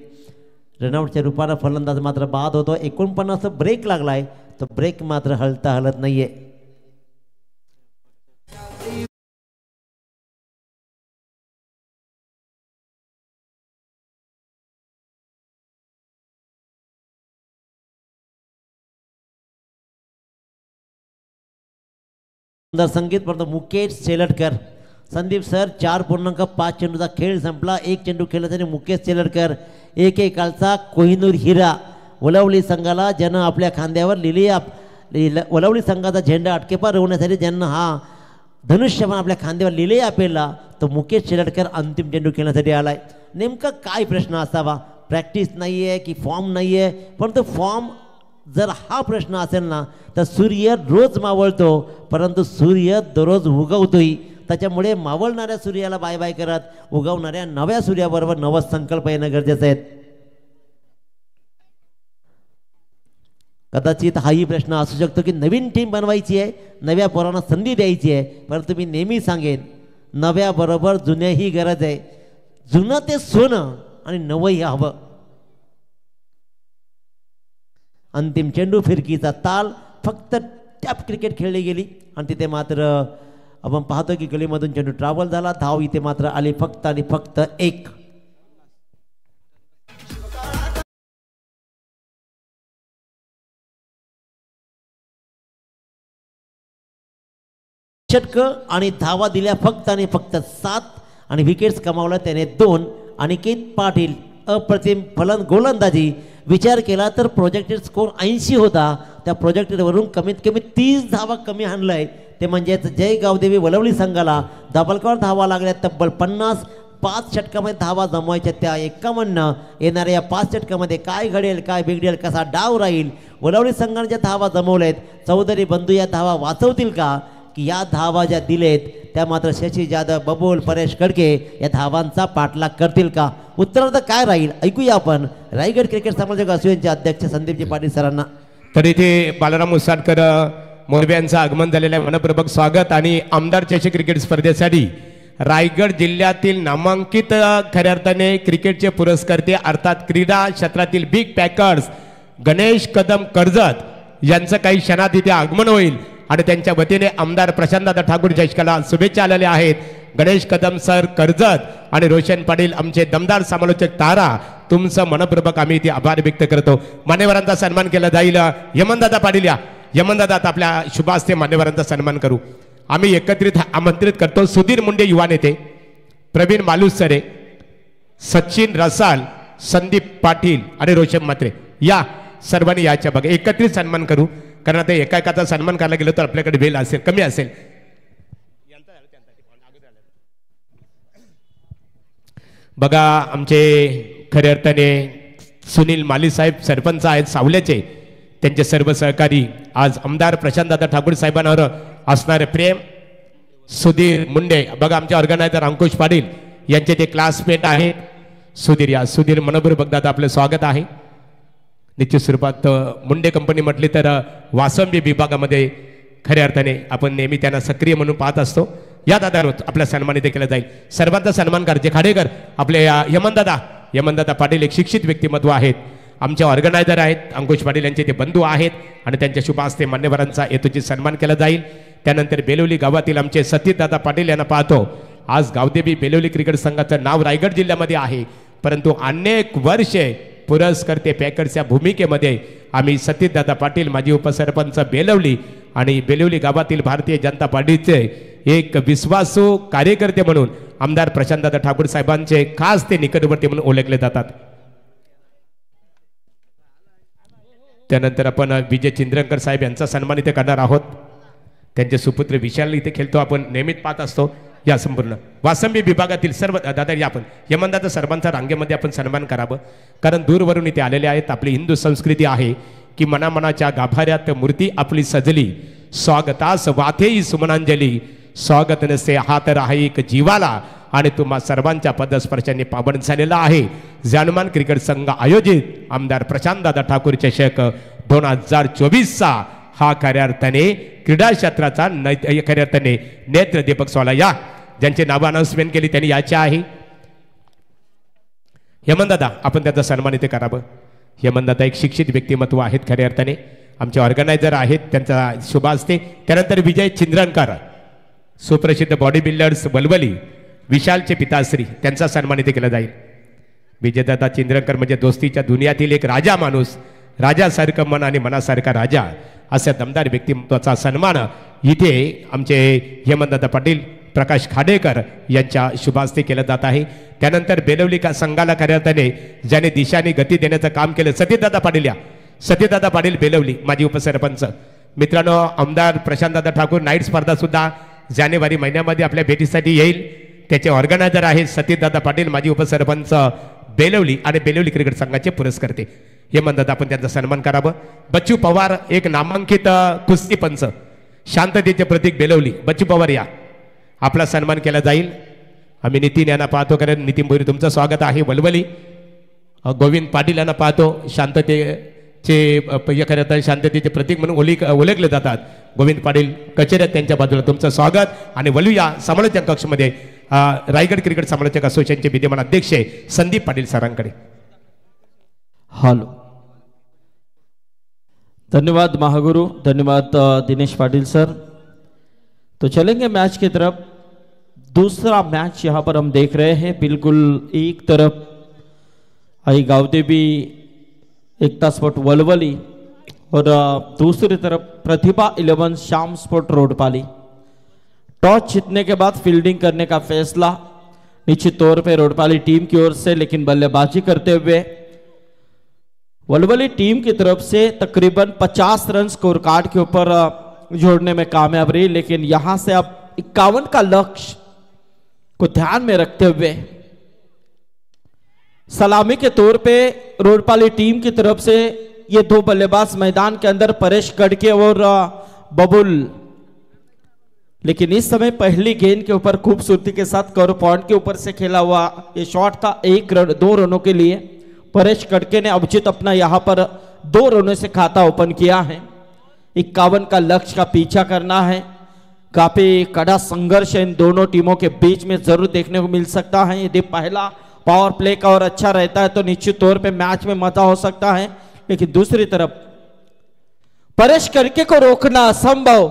रनआउटच्या रूपानं फलंदाज मात्र बाद होतो. 49 ब्रेक लागला आहे, तो ब्रेक मात्र हलता हलत नाही आहे. संगीत परंतु मुकेश शेलडकर. संदीप सर 4.5 चेंडूचा खेळ संपला. एक चेंडू खेळण्यासाठी मुकेश शेलडकर एकेकालचा कोहिनूर हिरा. वलवली संघाला ज्यानं आपल्या खांद्यावर वलवली संघाचा झेंडा अटकेपार रोवण्यासाठी ज्यांना हा धनुष्यबाण आपल्या खांद्यावर लिहिलेला पेरला तो मुकेश शेलडकर अंतिम चेंडू खेळण्यासाठी आलाय. नेमका काय प्रश्न असावा? प्रॅक्टिस नाही आहे की फॉर्म नाही आहे? परंतु फॉर्म जर हा प्रश्न असेल ना तर सूर्य रोज मावळतो, परंतु सूर्य दररोज उगवतोही. त्याच्यामुळे मावळणाऱ्या सूर्याला बाय बाय करत उगवणाऱ्या नव्या सूर्याबरोबर नवं संकल्प येणं गरजेचं आहे. कदाचित हाही प्रश्न असू शकतो की नवीन टीम बनवायची आहे, नव्या पोरांना संधी द्यायची आहे, परंतु मी नेहमी सांगेन नव्याबरोबर जुन्याही गरज आहे. जुनं ते सोनं आणि नवंही हवं. अंतिम चेंडू फिरकीचा ताल फक्त टॅप क्रिकेट खेळली गेली आणि तिथे मात्र आपण पाहतो की गलीमधून चेंडू ट्रॅव्हल झाला. धाव इथे मात्र आली फक्त आणि फक्त एक. षटक आणि धावा दिल्या फक्त आणि फक्त 7 आणि विकेट्स कमावल्या त्याने 2. अनिकेत पाटील अप्रतिम गोलंदाजी. विचार केला तर प्रोजेक्टेड स्कोर 80 होता, त्या प्रोजेक्टेडवरून कमीत कमी 30 धावा कमी आणलाय. ते म्हणजेच जय गावदेवी वलवली संघाला डबलकॉर धावा लागल्या तब्बल 50. 5 षटकामध्ये धावा जमवायच्या त्या 51. येणाऱ्या या 5 षटकामध्ये काय घडेल, काय बिघडेल, कसा डाव राहील. वलवली संघाने ज्या धावा जमवल्यात चौधरी बंधू या धावा वाचवतील का, की या धावा ज्या दिलेत त्या मात्र शशी जाधव, बबूल, परेश कडके या धावांचा पाठलाग करतील का? उत्तर काय राहील ऐकूया आपण रायगड क्रिकेट समालोचक असोसिएशनचे अध्यक्ष संदीपजी पाटील सरांना. तर इथे बालाराम उसाटकर मोरबे यांचं आगमन झालेलं आहे. मनपूर्वक स्वागत. आणि आमदार चषक क्रिकेट स्पर्धेसाठी रायगड जिल्ह्यातील नामांकित खऱ्या अर्थाने क्रिकेटचे पुरस्कर्ते अर्थात क्रीडा क्षेत्रातील बिग पॅकर्स गणेश कदम कर्जत यांचं काही क्षणात इथे आगमन होईल आणि त्यांच्या वतीने आमदार प्रशांतदादा ठाकूर जयशकाला शुभेच्छा आलेल्या आहेत. गणेश कदम सर कर्जत आणि रोशन पाटील आमचे दमदार समालोचक तारा, तुमचं मनपूर्वक आम्ही इथे आभार व्यक्त करतो. मान्यवरांचा सन्मान केला जाईल. यमनदादा पाटील या. यमनदादा आता आपल्या शुभास्ते मान्यवरांचा सन्मान करू. आम्ही एकत्रित आमंत्रित करतो सुधीर मुंडे युवा नेते, प्रवीण मालुसरे, सचिन रसाल, संदीप पाटील आणि रोशन म्हात्रे या सर्वांनी याच्या बघा एकत्रित सन्मान करू. कारण आता एका एकाचा सन्मान करायला गेलो तर आपल्याकडे वेळ असेल, कमी असेल. बघा आमचे खऱ्या अर्थाने सुनील माली साहेब सरपंच आहेत सावल्याचे, त्यांचे सर्व सहकारी आज आमदार प्रशांतदादा ठाकूर साहेबांवर असणारे प्रेम. सुधीर मुंडे बघा आमचे ऑर्गनायझर अंकुश पाटील यांचे ते क्लासमेट आहेत. सुधीर या. सुधीर मनपूर्वक दादा आपलं स्वागत आहे. निश्चित स्वरूपात मुंडे कंपनी म्हटली तर वासंबी विभागामध्ये खऱ्या अर्थाने आपण नेहमी त्यांना सक्रिय म्हणून पाहत असतो. या दादा आपला सन्मानित केला जाईल. सर्वांचा सन्मान करायचे खाडेकर आपले यमनदादा पाटील एक शिक्षित व्यक्तिमत्व आहेत. आमचे ऑर्गनायझर आहेत अंकुश पाटील यांचे ते बंधू आहेत आणि त्यांच्या शुभ हस्ते मान्यवरांचा हेतूची सन्मान केला जाईल. त्यानंतर बेलोली गावातील आमचे सतीशदादा पाटील यांना पाहतो. आज गावदेवी बेलोली क्रिकेट संघाचं नाव रायगड जिल्ह्यामध्ये आहे, परंतु अनेक वर्षे पुरस्कर्ते पॅकर्सच्या भूमिकेमध्ये आम्ही सतीशदादा पाटील माजी उपसरपंच बेलवली आणि बेलवली गावातील भारतीय जनता पार्टीचे एक विश्वासू कार्यकर्ते म्हणून आमदार प्रशांतदादा ठाकूर साहेबांचे खास ते निकटवर्ती म्हणून ओळखले जातात. त्यानंतर आपण विजय चिंद्रकर साहेब यांचा सन्मान इथे करणार आहोत. त्यांचे सुपुत्र विशाल इथे खेळतो, आपण नेहमीच पाहत असतो. या संपूर्ण वासंबी विभागातील सर्व दादा या आपण यमनदादा सर्वांचा रांगेमध्ये आपण सन्मान करावं, कारण दूरवरून इथे आलेले आहेत. आपली हिंदू संस्कृती आहे की मनामनाच्या गाभाऱ्यात मूर्ती आपली सजली, स्वागतास वाथेही सुमनांजली, स्वागत नसे हात राही एक जीवाला, आणि तुम्हा सर्वांच्या पदस्पर्शाने पावन झालेला आहे जानमान क्रिकेट संघ आयोजित आमदार प्रशांत दादा ठाकूर चषक 2024चा हा खऱ्या अर्थाने क्रीडा क्षेत्राचा खऱ्या अर्थाने नेत्र दीपक सोहळा. या ज्यांचे नाव अनाउन्समेंट केली त्यांनी याचे आहे यमनदादा, आपण त्याचा सन्मान इथे करावं. यमनदादा एक शिक्षित व्यक्तिमत्व आहेत खऱ्या अर्थाने, आमचे ऑर्गनायझर आहेत, त्यांचा शुभ असते. त्यानंतर विजय चिंद्रकर सुप्रसिद्ध बॉडी बिल्डर्स वलवली विशालचे पिताश्री, त्यांचा सन्मान इथे केला जाईल. विजयदादा चिंद्रकर म्हणजे दोस्तीच्या दुनियातील एक राजा माणूस, राजासारखं मन आणि मनासारखा राजा, अशा दमदार व्यक्तिमत्वाचा सन्मान इथे आमचे हेमंतदादा पाटील प्रकाश खाडेकर यांच्या शुभास्ते केलं जात आहे. त्यानंतर बेलवली का संघाला खऱ्या अर्थाने ज्याने दिशाने गती देण्याचं काम केलं सतीदादा पाटील, या सतीदादा पाटील बेलवली माजी उपसरपंच. मित्रांनो, आमदार प्रशांतदादा ठाकूर नाईट स्पर्धा सुद्धा जानेवारी महिन्यामध्ये आपल्या भेटीसाठी येईल. त्याचे ऑर्गनायझर आहेत सतीदादा पाटील माजी उपसरपंच बेलवली आणि बेलवली क्रिकेट संघाचे पुरस्कर्ते. हे म्हणतात आपण त्यांचा सन्मान करावं. बच्चू पवार एक नामांकित कुस्ती पंच, शांततेचे प्रतीक बेलवली. बच्चू पवार या, आपला सन्मान केला जाईल. आम्ही नितीन यांना पाहतो, कारण नितीन भोईर तुमचं स्वागत आहे. वलवली गोविंद पाटील यांना पाहतो, शांततेचे शांततेचे प्रतीक म्हणून ओळखले जातात. गोविंद पाटील कचेऱ्यात त्यांच्या बाजूला तुमचं स्वागत. आणि वलूया समालोचक कक्षमध्ये रायगड क्रिकेट समालोचक असोसिएशनचे विद्यमान अध्यक्ष संदीप पाटील सरांकडे. हेलो, धन्यवाद महागुरु, धन्यवाद दिनेश पाटिल सर. तो चलेंगे मैच की तरफ. दूसरा मैच यहाँ पर हम देख रहे हैं. बिल्कुल एक तरफ आई गावदेवी एकता स्पोर्ट वलवली और दूसरी तरफ प्रतिभा 11 श्याम स्पोर्ट रोडपाली. टॉस जीतने के बाद फील्डिंग करने का फैसला निश्चित तौर पे रोडपाली टीम की ओर से, लेकिन बल्लेबाजी करते हुए वलवली टीम की तरफ से तकरीबन 50 रन स्कोर कार्ड के ऊपर जोड़ने में कामयाब रही. लेकिन यहां से अब 51 का लक्ष्य को ध्यान में रखते हुए सलामी के तौर पे रोडपाली टीम की तरफ से ये दो बल्लेबाज मैदान के अंदर परेश गढ़के और बबुल. लेकिन इस समय पहली गेंद के ऊपर खूबसूरती के साथ कवर पॉइंट के ऊपर से खेला हुआ ये शॉट था. 2 रनों के लिए परेश गढ़के ने अभिजीत अपना यहां पर 2 रनों से खाता ओपन किया है. 51 का लक्ष्य का पीछा करना है. काफी कड़ा संघर्ष इन दोनों टीमों के बीच में जरूर देखने को मिल सकता है. यदि पहला पावर प्ले का और अच्छा रहता है तो निश्चित तौर पे मैच में मजा हो सकता है. लेकिन दूसरी तरफ परेश गढ़के को रोकना असंभव.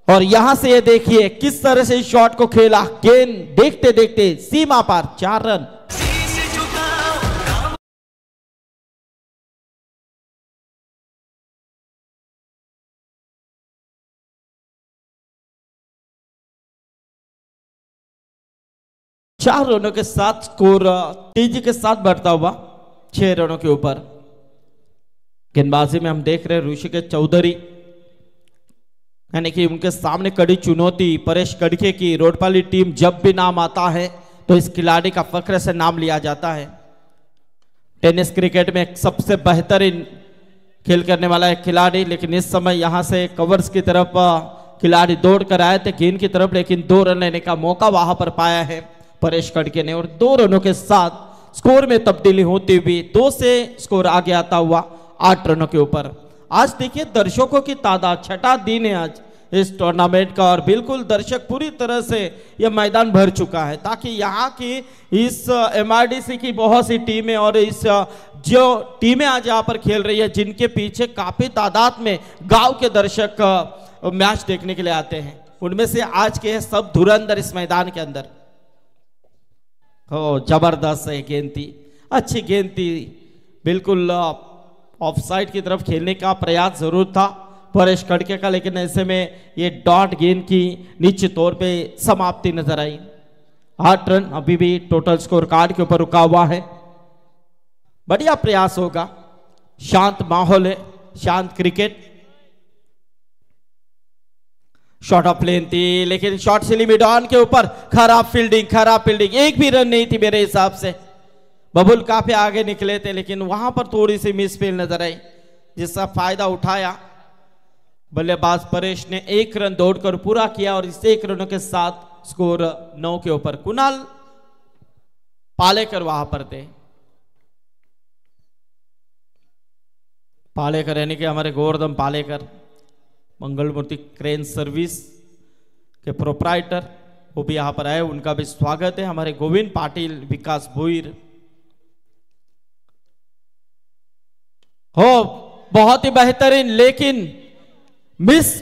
और यहां से ये देखिए किस तरह से इस शॉट को खेला. गेंद देखते देखते सीमा पार 4 रन. चार रनों के साथ स्कोर तेजी के साथ बढ़ता हुआ 6 रनों के ऊपर. गेंदबाजी में हम देख रहे हैं ऋषिकेश चौधरी, यानी कि उनके सामने कड़ी चुनौती परेश गढ़के की. रोडपाली टीम जब भी नाम आता है तो इस खिलाड़ी का फख्र से नाम लिया जाता है. टेनिस क्रिकेट में सबसे बेहतरीन खेल करने वाला एक खिलाड़ी. लेकिन इस समय यहां से कवर्स की तरफ खिलाड़ी दौड़ कर आए थे गेंद की तरफ, लेकिन 2 रन लेने का मौका वहां पर पाया है परेश गढ़के ने. और 2 रनों के साथ स्कोर में तब्दीली होती हुई 2 से स्कोर आगे आता हुआ 8 रनों के ऊपर. आज देखिए दर्शकों की तादाद, छठा दिन है आज इस टूर्नामेंट का, और बिल्कुल दर्शक पूरी तरह से यह मैदान भर चुका है. ताकि यहाँ की इस MIDC की बहुत सी टीमें और इस जो टीमें आज यहाँ पर खेल रही है, जिनके पीछे काफी तादाद में गांव के दर्शक मैच देखने के लिए आते हैं, उनमें से आज के सब धुरंधर इस मैदान के अंदर. हो जबरदस्त है गेंद थी, अच्छी गेंद थी. बिल्कुल ऑफ साइड की तरफ खेलने का प्रयास जरूर था परेश गढ़के का, लेकिन ऐसे में ये डॉट गेंद की निश्चित तौर पे समाप्ति नजर आई. 8 रन अभी भी टोटल स्कोर कार्ड के ऊपर रुका हुआ है. बढ़िया प्रयास होगा, शांत माहौल है. शांत क्रिकेट। शॉट ऑफ लेन थी लेकिन शॉट से लिमिट ऑन के ऊपर खराब फील्डिंग, एक भी रन नहीं थी मेरे हिसाब से। बबुल काफी आगे निकले थे लेकिन वहां पर थोड़ी सी मिस फील्ड नजर आई जिसका फायदा उठाया बल्लेबाज परेश ने। 1 रन दौड़कर पूरा किया और इस 1 रनों के साथ स्कोर 9 के ऊपर। कुणाल पालेकर वहां पर थे। पालेकर यानी कि हमारे गोवर्धन पालेकर, मंगलमूर्ति क्रेन सर्विस के प्रोप्राइटर, वो भी यहां पर आए, उनका भी स्वागत है। हमारे गोविंद पाटिल, विकास भुईर हो बहुत ही बेहतरीन लेकिन मिस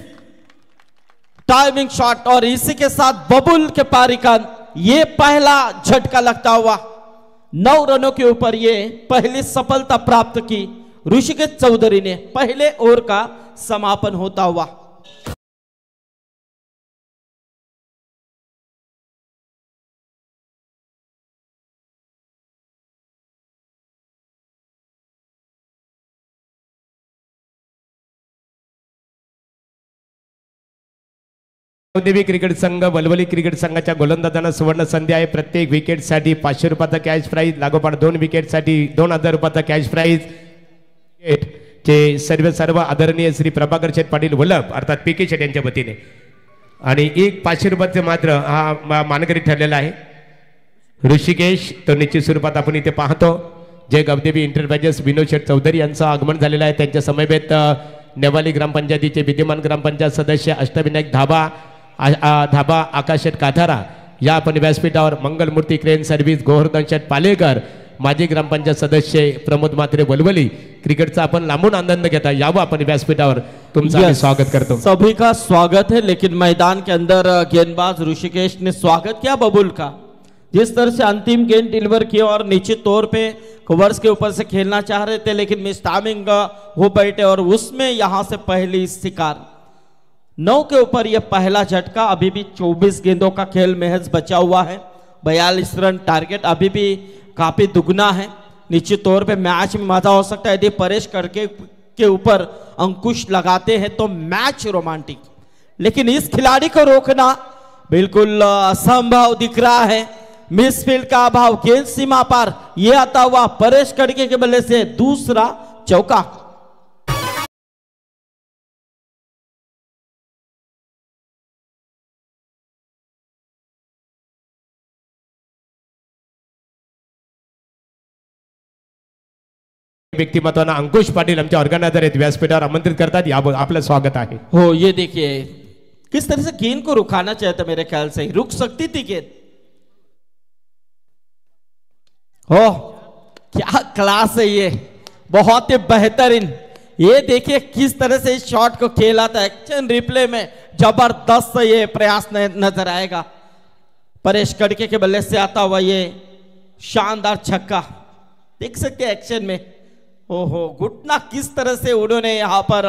टाइमिंग शॉट और इसी के साथ बबुल के पारी का ये पहला झटका लगता हुआ 9 रनों के ऊपर ये पहली सफलता प्राप्त की ऋषिकेश चौधरी ने। पहले ओवर का समापन होता हुआ देवी क्रिकेट संघ वलवली क्रिकेट संघाच्या गोलंदाजांना सुवर्ण संधी आहे। प्रत्येक विकेटसाठी 500 रुपयाचा कॅश प्राइज, लागोपाठ 2 विकेटसाठी 2000 रुपयाचा कॅश प्राइज। चे सर्व आदरणीय श्री प्रभाकर शेठ पाटील वल्लभ अर्थात पीके शेठ यांच्या वतीने आणि एक 500 रुपयाचे मात्र हा मानकरी ठरलेला आहे ऋषिकेश। तो निश्चित स्वरूपात आपण इथे पाहतो जय गवदेवी इंटरप्राइजेस विनोद शेठ चौधरी यांचं आगमन झालेलं आहे। त्यांच्या समवेत नेवाली ग्रामपंचायतीचे विद्यमान ग्रामपंचायत सदस्य अष्टविनायक धाबा आकाश शेठ काथारा या आपण व्यासपीठावर मंगलमूर्ती क्रेन सर्व्हिस गोवर्धन शेठ पालेकर, माजी ग्रामपंचायत सदस्य प्रमोद मात्रे वलवली, क्रिकेटचा आपण लांबून आनंद घेता यावं आपण व्यासपीठावर तुमचं स्वागत करतो। सभी का स्वागत है लेकिन मैदान के अंदर गेंदबाज ऋषिकेश ने स्वागत किया बबुल का। जिस तरह से अंतिम गेंद डिलीवर किया और निश्चित तौर पे कवर्स के ऊपर से खेलना चाह रहे थे लेकिन मिस टाइमिंग हो बैठे और उसमें यहां से पहली शिकार। 9 के ऊपर यह पहला झटका। अभी भी 24 गेंदों का खेल महज बचा हुआ है। 42 रन टारगेट अभी भी काफी दुगना है। निश्चित तौर पे मैच में मजा हो सकता है यदि परेश करके के ऊपर अंकुश लगाते हैं तो मैच रोमांटिक, लेकिन इस खिलाड़ी को रोकना बिल्कुल असंभव दिख रहा है। मिसफील्ड का अभाव, गेंद सीमा पार, यह आता हुआ परेश करके के बल्ले से दूसरा चौका। व्यक्तिमत्वांना अंकुश पाटील आमच्या ऑर्गनायझर आहेत व्यासपीठावर आमंत्रित करतात, या आपलं स्वागत आहे। हो ये देखिए किस तरह से गेंद को रुकाना चाहिए था, मेरे ख्याल से रुक सकती थी गेंद। हो क्या क्लास है ये, बहुत ही बेहतरीन। ये देखिए किस तरह से इस शॉट को खेला था, एक्शन रिप्ले में जबरदस्त ये प्रयास नजर आएगा। परेश कड़के के बल्ले से आता हुआ ये शानदार छक्का देख सकते हैं एक्शन में। ओहो घुटना किस तरह से उन्होंने यहाँ पर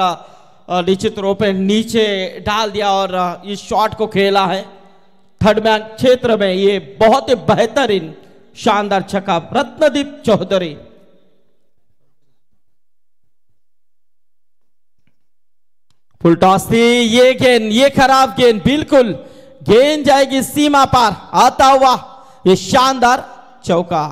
निश्चित रूप में नीचे डाल दिया और इस शॉट को खेला है। थर्ड मैन क्षेत्र में ये बहुत ही बेहतरीन शानदार छक्का रत्नदीप चौधरी। फुल टॉस थी, ये गेंद, ये खराब गेंद, बिल्कुल गेंद जाएगी सीमा पार, आता हुआ ये शानदार चौका।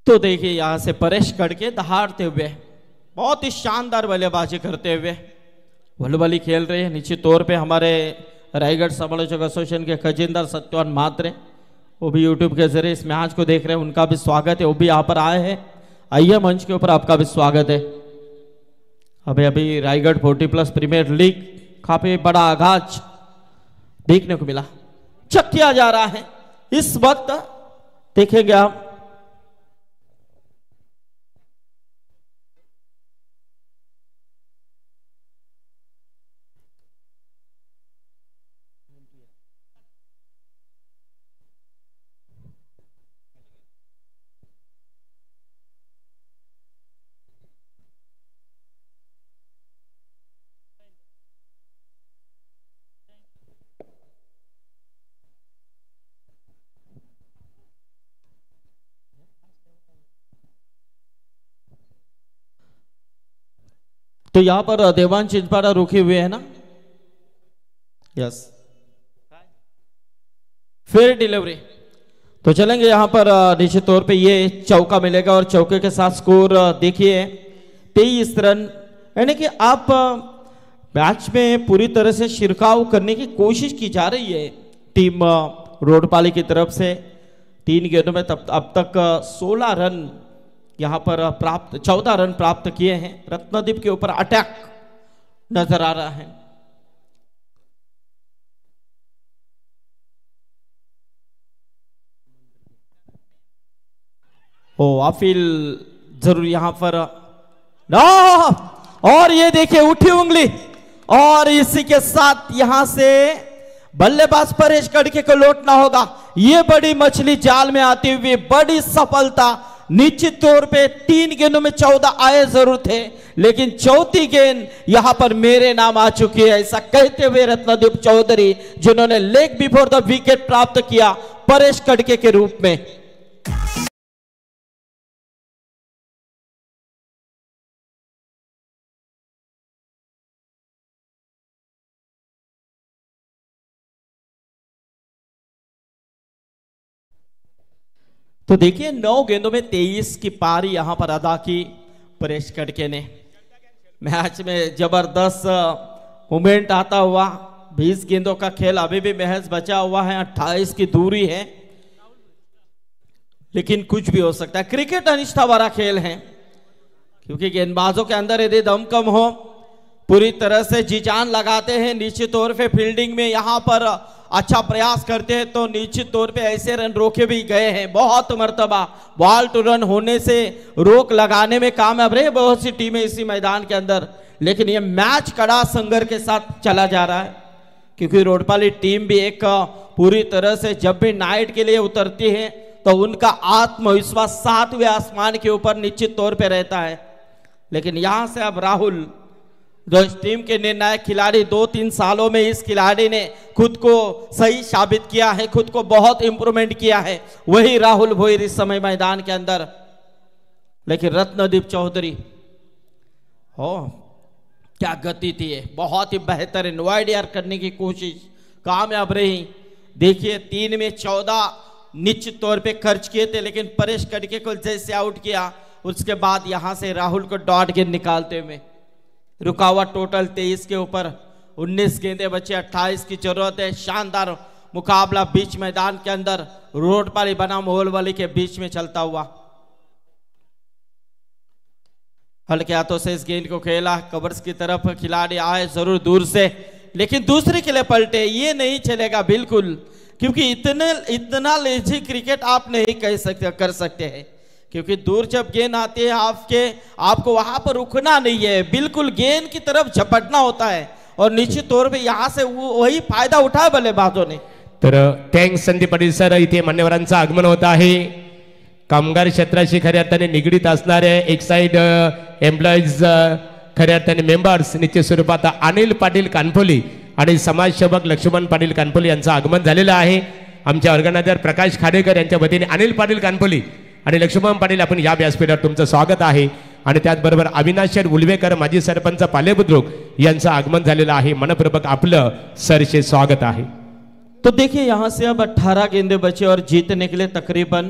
तो देखिए यहां से परेश कड़के दहाड़ते हुए बहुत ही शानदार बल्लेबाजी करते हुए वलवली खेल रहे हैं। निश्चित तौर पे हमारे रायगढ़ समालोचक एसोसिएशन के खजिंदर सत्यवान मात्रे, वो भी यूट्यूब के जरिए इस मैच को देख रहे हैं, उनका भी स्वागत है। वो भी यहाँ पर आए हैं, आइए मंच के ऊपर, आपका भी स्वागत है। अभी अभी रायगढ़ 40+ प्रीमियर लीग काफी बड़ा आगाज देखने को मिला, चेक किया जा रहा है इस वक्त। देखेंगे आप तो यहां पर देवांश चिंचपाड़ा रुके हुए है ना, यस, फिर डिलीवरी। तो चलेंगे यहां पर निश्चित तौर पे ये चौका मिलेगा और चौके के साथ स्कोर देखिए 23 रन, यानी कि आप मैच में पूरी तरह से शिरकाव करने की कोशिश की जा रही है टीम रोडपाली की तरफ से। 3 गेंदों में अब तक 16 रन यहां पर प्राप्त, 14 रन प्राप्त किए हैं। रत्नदीप के ऊपर अटैक नजर आ रहा है। ओ आफिल जरूर यहां पर ना, और ये देखिए उठी उंगली, और इसी के साथ यहां से बल्लेबाज परेश कड़के को लौटना होगा। ये बड़ी मछली जाल में आती हुई बड़ी सफलता। निश्चित तौर पे 3 गेंदों में 14 आए जरूर थे, लेकिन चौथी गेंद यहां पर मेरे नाम आ चुकी है, ऐसा कहते हुए रत्नदीप चौधरी, जिन्होंने लेग बिफोर द विकेट प्राप्त किया परेश कड़के के रूप में। तो देखिए 9 गेंदों में 23 की पारी यहां पर अदा की परेश कड़के ने। मैच में जबरदस्त मूवमेंट आता हुआ, 20 गेंदों का खेल अभी भी महज बचा हुआ है, 28 की दूरी है, लेकिन कुछ भी हो सकता है। क्रिकेट अनिष्ठा वाला खेल है, क्योंकि गेंदबाजों के अंदर यदि दम कम हो, पूरी तरह से जी जान लगाते हैं, निश्चित तौर पे फील्डिंग में यहां पर अच्छा प्रयास करते हैं, तो निश्चित तौर पे ऐसे रन रोके भी गए हैं। बहुत मर्तबा बॉल टू रन होने से रोक लगाने में कामयाब रहे बहुत सी टीमें इसी मैदान के अंदर, लेकिन ये मैच कड़ा संघर्ष के साथ चला जा रहा है, क्योंकि रोडपाली टीम भी एक पूरी तरह से जब भी नाइट के लिए उतरती है तो उनका आत्मविश्वास 7वें आसमान के ऊपर निश्चित तौर पे रहता है। लेकिन यहां से अब राहुल, जो इस टीम के निर्णायक खिलाड़ी, 2-3 सालों में इस खिलाड़ी ने खुद को सही साबित किया है, खुद को बहुत इंप्रूवमेंट किया है, वही राहुल भोईर इस समय मैदान के अंदर। लेकिन रत्नदीप चौधरी, हो क्या गति थी, बहुत ही बेहतरीन वाइड करने की कोशिश कामयाब रही। देखिए 3 में 14 निश्चित तौर पे खर्च किए थे, लेकिन परेश कड़के को जैसे आउट किया, उसके बाद यहां से राहुल को डॉट गेंद निकालते हुए रुका हुआ टोटल 23 के ऊपर 19 गेंदे बचे, 28 की जरूरत है। शानदार मुकाबला बीच मैदान के अंदर रोडपाली बनाम ओलवली के बीच में चलता हुआ। हल्के हाथों से इस गेंद को खेला, कवर्स की तरफ खिलाड़ी आए जरूर दूर से, लेकिन दूसरे के लिए पलटे, ये नहीं चलेगा बिल्कुल, क्योंकि इतना लेजी क्रिकेट आप नहीं कर सकते हैं, क्योंकि दूर जब गेंद आती है आपको वहां पर रुकना नहीं है, बिल्कुल गेंद की तरफ झपटना होता है, और निश्चित तौर पे यहां से वही फायदा उठाया बल्लेबाजों ने। तर थँक्स संदीप पाटील सर, इथे मान्यवरांचं आगमन होत आहे। कामगार क्षेत्राशी खऱ्या अर्थाने निगडीत असणारे एक साइड एम्प्लॉईज, खऱ्या अर्थाने मेंबर्स, निश्चित स्वरूपात अनिल पाटील कानपोली आणि समाजसेवक लक्ष्मण पाटील कानपोली यांचं आगमन झालेलं आहे। आमचे ऑर्गनायझर प्रकाश खाडेकर यांच्या वतीने अनिल पाटील कानपोली आणि लक्ष्मण पाटील, आपण या व्यासपीठावर तुमचं स्वागत आहे। आणि त्याचबरोबर अविनाश उलवेकर, माजी सरपंच पालेबुद्रुक यांचं आगमन झालेलं आहे। मनपूर्वक आपलं सरसे स्वागत आहे। तो देखिए यहां से अब 18 गेंदे बचे और जीतने के लिए तकरीबन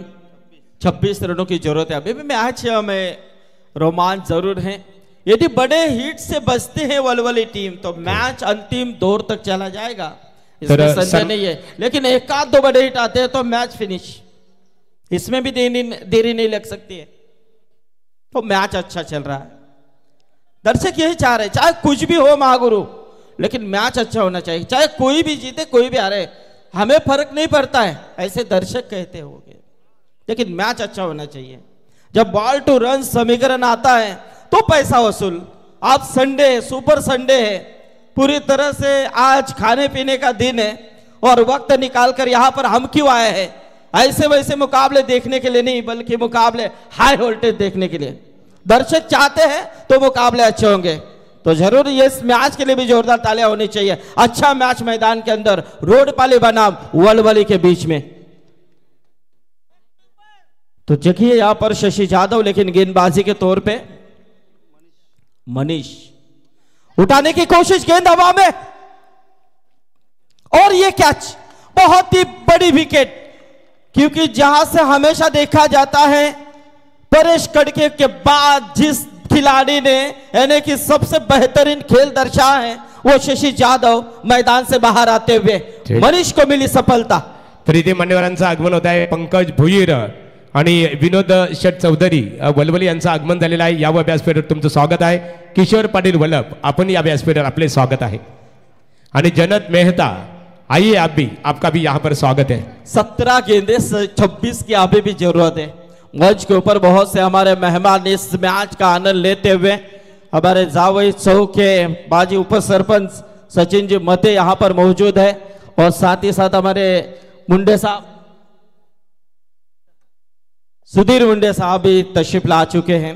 26 रनों की जरूरत है। अभी भी मैच में रोमांच जरूर है, यदि बड़े हिट से बचते हैं वलवली टीम तो मैच अंतिम दौर तक चला जाएगा, इसमें संदेह नहीं है। लेकिन एक आध 2 बड़े हिट आते हैं तो मैच फिनिश, इसमें भी देरी नहीं लग सकती है। तो मैच अच्छा चल रहा है, दर्शक यही चाह रहे, चाहे कुछ भी हो महागुरु, लेकिन मैच अच्छा होना चाहिए, चाहे कोई भी जीते कोई भी हारे, हमें फर्क नहीं पड़ता है, ऐसे दर्शक कहते होंगे, लेकिन मैच अच्छा होना चाहिए। जब बॉल टू रन समीकरण आता है तो पैसा वसूल। आज संडे है, सुपर संडे है, पूरी तरह से आज खाने पीने का दिन है, और वक्त निकालकर यहां पर हम क्यों आए हैं? ऐसे वैसे मुकाबले देखने के लिए नहीं, बल्कि मुकाबले हाई वोल्टेज देखने के लिए। दर्शक चाहते हैं तो मुकाबले अच्छे होंगे, तो जरूर ये इस मैच के लिए भी जोरदार तालियां होनी चाहिए। अच्छा मैच मैदान के अंदर रोडपाली बनाम वलवली के बीच में। तो देखिए यहां पर शशि यादव, लेकिन गेंदबाजी के तौर पे मनीष उठाने की कोशिश, गेंद हवा में और ये कैच, बहुत ही बड़ी विकेट। क्योंकि जहां से हमेशा देखा जाता है परेश कड़के के बाद जिस खिलाड़ी ने यानी कि सबसे बेहतरीन खेल दर्शाया है वो शशि जाधव मैदान से बाहर आते हुए मनीष को मिली सफलता। तर इथे मान्यवरांचं आगमन होत आहे। पंकज भुईर आणि विनोद शेठ चौधरी वलवली यांचं आगमन झालेलं आहे। या व्यासपीठावर तुमचं स्वागत आहे। किशोर पाटील वल्लभ आपण या व्यासपीठावर आपले स्वागत आहे। आणि जनत मेहता आइए, आप भी, आपका भी यहाँ पर स्वागत है। 17 गेंदे 26 की अभी भी जरूरत है। मंच के ऊपर बहुत से हमारे मेहमान इस मैच का आनंद लेते हुए हमारे जावई चौक के बाजी उप सरपंच सचिन जी मते यहाँ पर मौजूद है और साथ ही साथ हमारे मुंडे साहब सुधीर मुंडे साहब भी तशरीफ ला चुके हैं।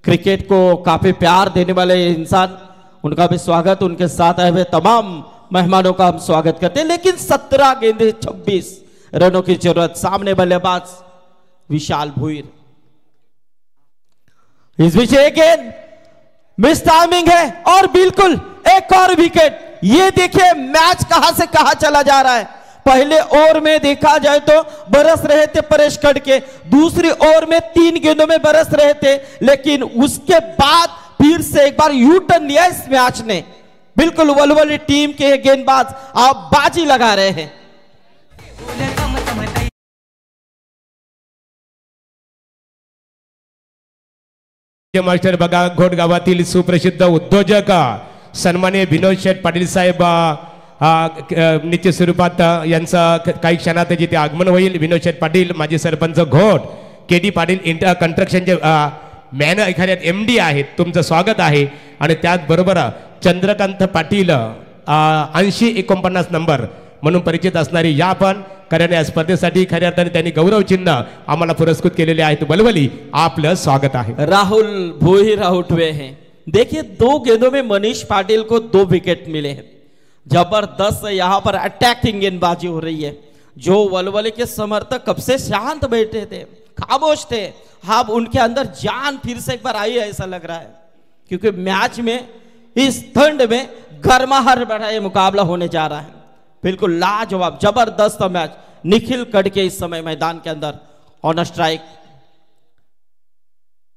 क्रिकेट को काफी प्यार देने वाले इंसान, उनका भी स्वागत, उनके साथ आए हुए तमाम मेहमानों का हम स्वागत करते हैं। लेकिन 17 गेंदे 26 रनों की जरूरत। सामने बल्लेबाज विशाल भुईर, इस बीच एक गेंद मिस टाइमिंग है और बिल्कुल एक और विकेट। ये देखिए मैच कहां से कहां चला जा रहा है। पहले ओवर में देखा जाए तो बरस रहे थे परेश कड़के, दूसरी ओवर में 3 गेंदों में बरस रहे थे, लेकिन उसके बाद फिर से एक बार यू टर्न लिया इस मैच ने। बिल्कुल वलवली टीम के गेंदबाज आप बाजी लगा रहे हैं। मास्टर बघा घोट गावातील सुप्रसिद्ध उद्योजक सन्माननीय विनोद शेठ पाटील साहेब निश्चित स्वरूपात यांचं काही क्षणात जिथे आगमन होईल। विनोद शेठ पाटील माजी सरपंच घोट, केडी पाटील इंटर कंस्ट्रक्शनचे मॅन एखाद्यात MD आहेत, तुमचं स्वागत आहे। आणि त्याचबरोबर चंद्रकांत पाटील 8049 नंबर म्हणून परिचित असणारी या पण कारण या स्पर्धेसाठी खऱ्या अर्थाने त्यांनी गौरव चिन्ह आम्हाला पुरस्कृत केलेले आहेत। वलवली आपलं स्वागत आहे। राहुल भोईर आउट हुए हैं। देखिए 2 गेंदों में मनीष पाटिल को 2 विकेट मिले हैं। जबरदस्त यहाँ पर अटैकिंग गेंदबाजी हो रही है। जो वलवली के समर्थक कब से शांत बैठे थे, खामोश थे, हाँ उनके अंदर जान फिर से एक बार आई है ऐसा लग रहा है। क्योंकि मैच में इस ठंड में गर्माहट भरा ये मुकाबला होने जा रहा है। बिल्कुल लाजवाब जबरदस्त मैच। निखिल कड़के इस समय मैदान के अंदर ऑन स्ट्राइक,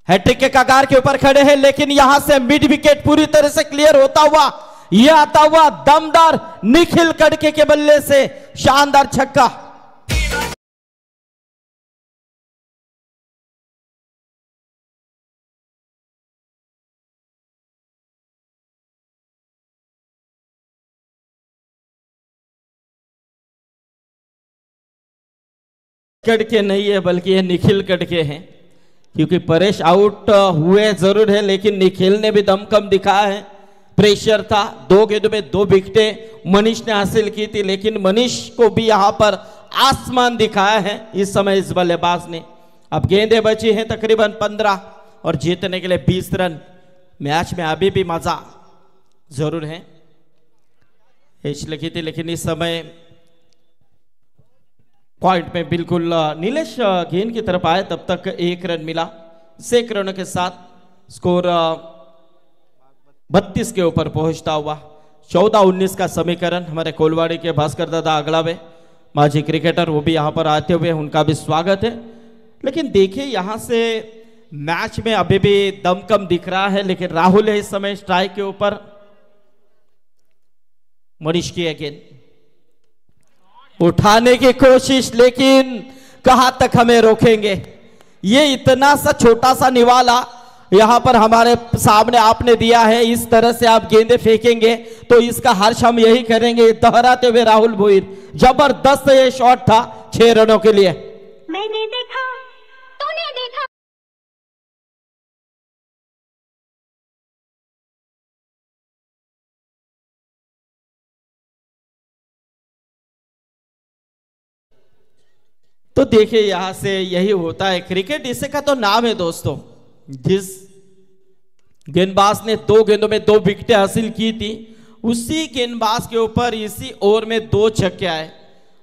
हैट्रिक के कगार के ऊपर खड़े हैं, लेकिन यहां से मिड विकेट पूरी तरह से क्लियर होता हुआ ये आता हुआ दमदार निखिल कड़के के बल्ले से शानदार छक्का। कड़के नहीं है बल्कि ये निखिल कड़के हैं। क्योंकि परेश आउट हुए जरूर है, लेकिन निखिल ने भी दमखम दिखाया है। प्रेशर था, 2 गेंदों में 2 विकेटें मनीष ने हासिल की थी, लेकिन मनीष को भी यहां पर आसमान दिखाया है इस समय इस बल्लेबाज ने। अब गेंदें बची हैं तकरीबन 15 और जीतने के लिए 20 रन। मैच में अभी भी मजा जरूर है लिखी थी, लेकिन इस समय पॉइंट में बिल्कुल नीलेश गेंद की तरफ आए, तब तक 1 रन मिला। 6 रनों के साथ स्कोर 32 के ऊपर पहुंचता हुआ 14-19 का समीकरण। हमारे कोलवाड़ी के भास्कर दादा अगलावे माजी क्रिकेटर, वो भी यहां पर आते हुए उनका भी स्वागत है। लेकिन देखिए यहां से मैच में अभी भी दमकम दिख रहा है, लेकिन राहुल है इस समय स्ट्राइक के ऊपर। मनीष की गेंद उठाने की कोशिश, लेकिन कहां तक हमें रोकेंगे। ये इतना सा छोटा सा निवाला यहां पर हमारे सामने आपने दिया है, इस तरह से आप गेंदे फेंकेंगे तो इसका हर्ष हम यही करेंगे। दोहराते हुए राहुल भोईर, जबरदस्त ये शॉट था 6 रनों के लिए। मैंने देखा, तूने देखा। तो देखिए यहां से यही होता है क्रिकेट, इसे का तो नाम है दोस्तों। जिस गेंदबाज ने 2 गेंदों में 2 विकेटें हासिल की थी, उसी गेंदबाज के ऊपर इसी ओवर में 2 छक्के आए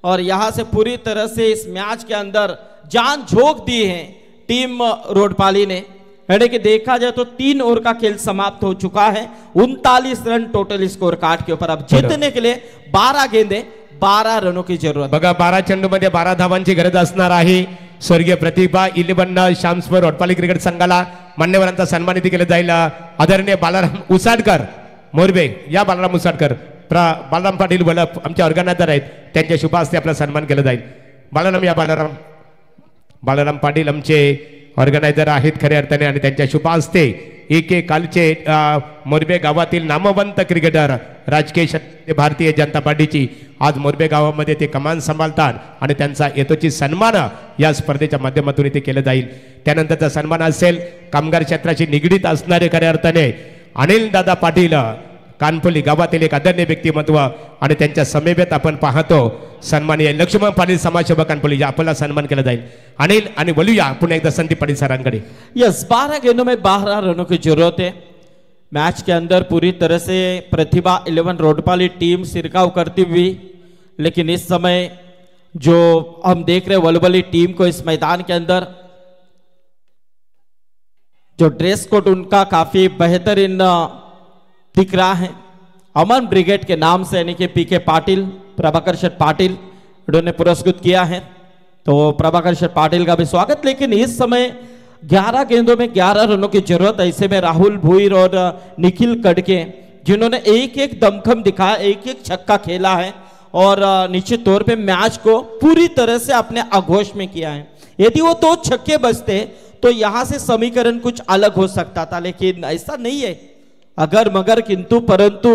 और यहां से पूरी तरह से इस मैच के अंदर जान झोंक दी है टीम रोडपाली ने। यानी कि देखा जाए तो 3 ओवर का खेल समाप्त हो चुका है। 39 रन टोटल स्कोर कार्ड के ऊपर। अब जीतने के लिए 12 गेंदे 12 रनों की जरूरत। बघा 12 चेंडूमध्ये 12 धावांची गरज असणार आहे। स्वर्गीय प्रतिभा 11 शामस्पर वडपाली क्रिकेट संघाला मान्यवरांचा सन्मानित केलं जाईल। आदरणीय बालाराम उसाडकर मोरबे, या बालाराम उसाडकर, बालाराम पाटील वलप आमचे ऑर्गनायझर आहेत, त्यांच्या शुभ हस्ते आपला सन्मान केला जाईल। बालाराम या बालाराम पाटील आमचे ऑर्गनायझर आहेत खऱ्या अर्थाने, आणि त्यांच्या शुभ हस्ते एक कालचे मोरबे गावातील नामवंत क्रिकेटर राजकीय क्षत्रिय भारतीय जनता पार्टीची आज मोरबे गावामध्ये ते कमान सांभाळतात आणि त्यांचा यथोचित सन्मान या स्पर्धेच्या माध्यमातून इथे केलं जाईल। त्यानंतरचा सन्मान असेल कामगार क्षेत्राशी निगडीत असणारे खऱ्या अर्थाने अनिल दादा पाटील कानपोली गावातील एक आदरणीय व्यक्तिमत्व, आणि त्यांच्या समेवेत आपण पाहतो सन्माननीय लक्ष्मण पाटील समाजसेवक कानपोली, या आपला सन्मान केला जाईल। अनिल आणि वलूया पुन्हा एकदा संदीप पाटील सरांकडे। यस, 12 गेंदों में 12 रनों की जरूरत है। मैच के अंदर पूरी तरह से प्रतिभा 11 रोडपाली टीम सिरकाव करती हुई, लेकिन इस समय जो हम देख रहे वलवली टीम को इस मैदान के अंदर जो ड्रेस कोड उनका काफी बेहतरीन दिख रहा है। अमन ब्रिगेड के नाम से यानी कि पीके पाटिल, प्रभाकर शेठ पाटिल इन्होंने पुरस्कृत किया है, तो प्रभाकर शेठ पाटिल का भी स्वागत। लेकिन इस समय 11 गेंदों में 11 रनों की जरूरत। ऐसे में राहुल भुईर और निखिल कड़के जिन्होंने एक एक दमखम दिखाया, एक एक छक्का खेला है और निश्चित तौर पे मैच को पूरी तरह से अपने आगोश में किया है। यदि वो 2 छक्के बजते तो यहां से समीकरण कुछ अलग हो सकता था, लेकिन ऐसा नहीं है। अगर मगर किंतु परंतु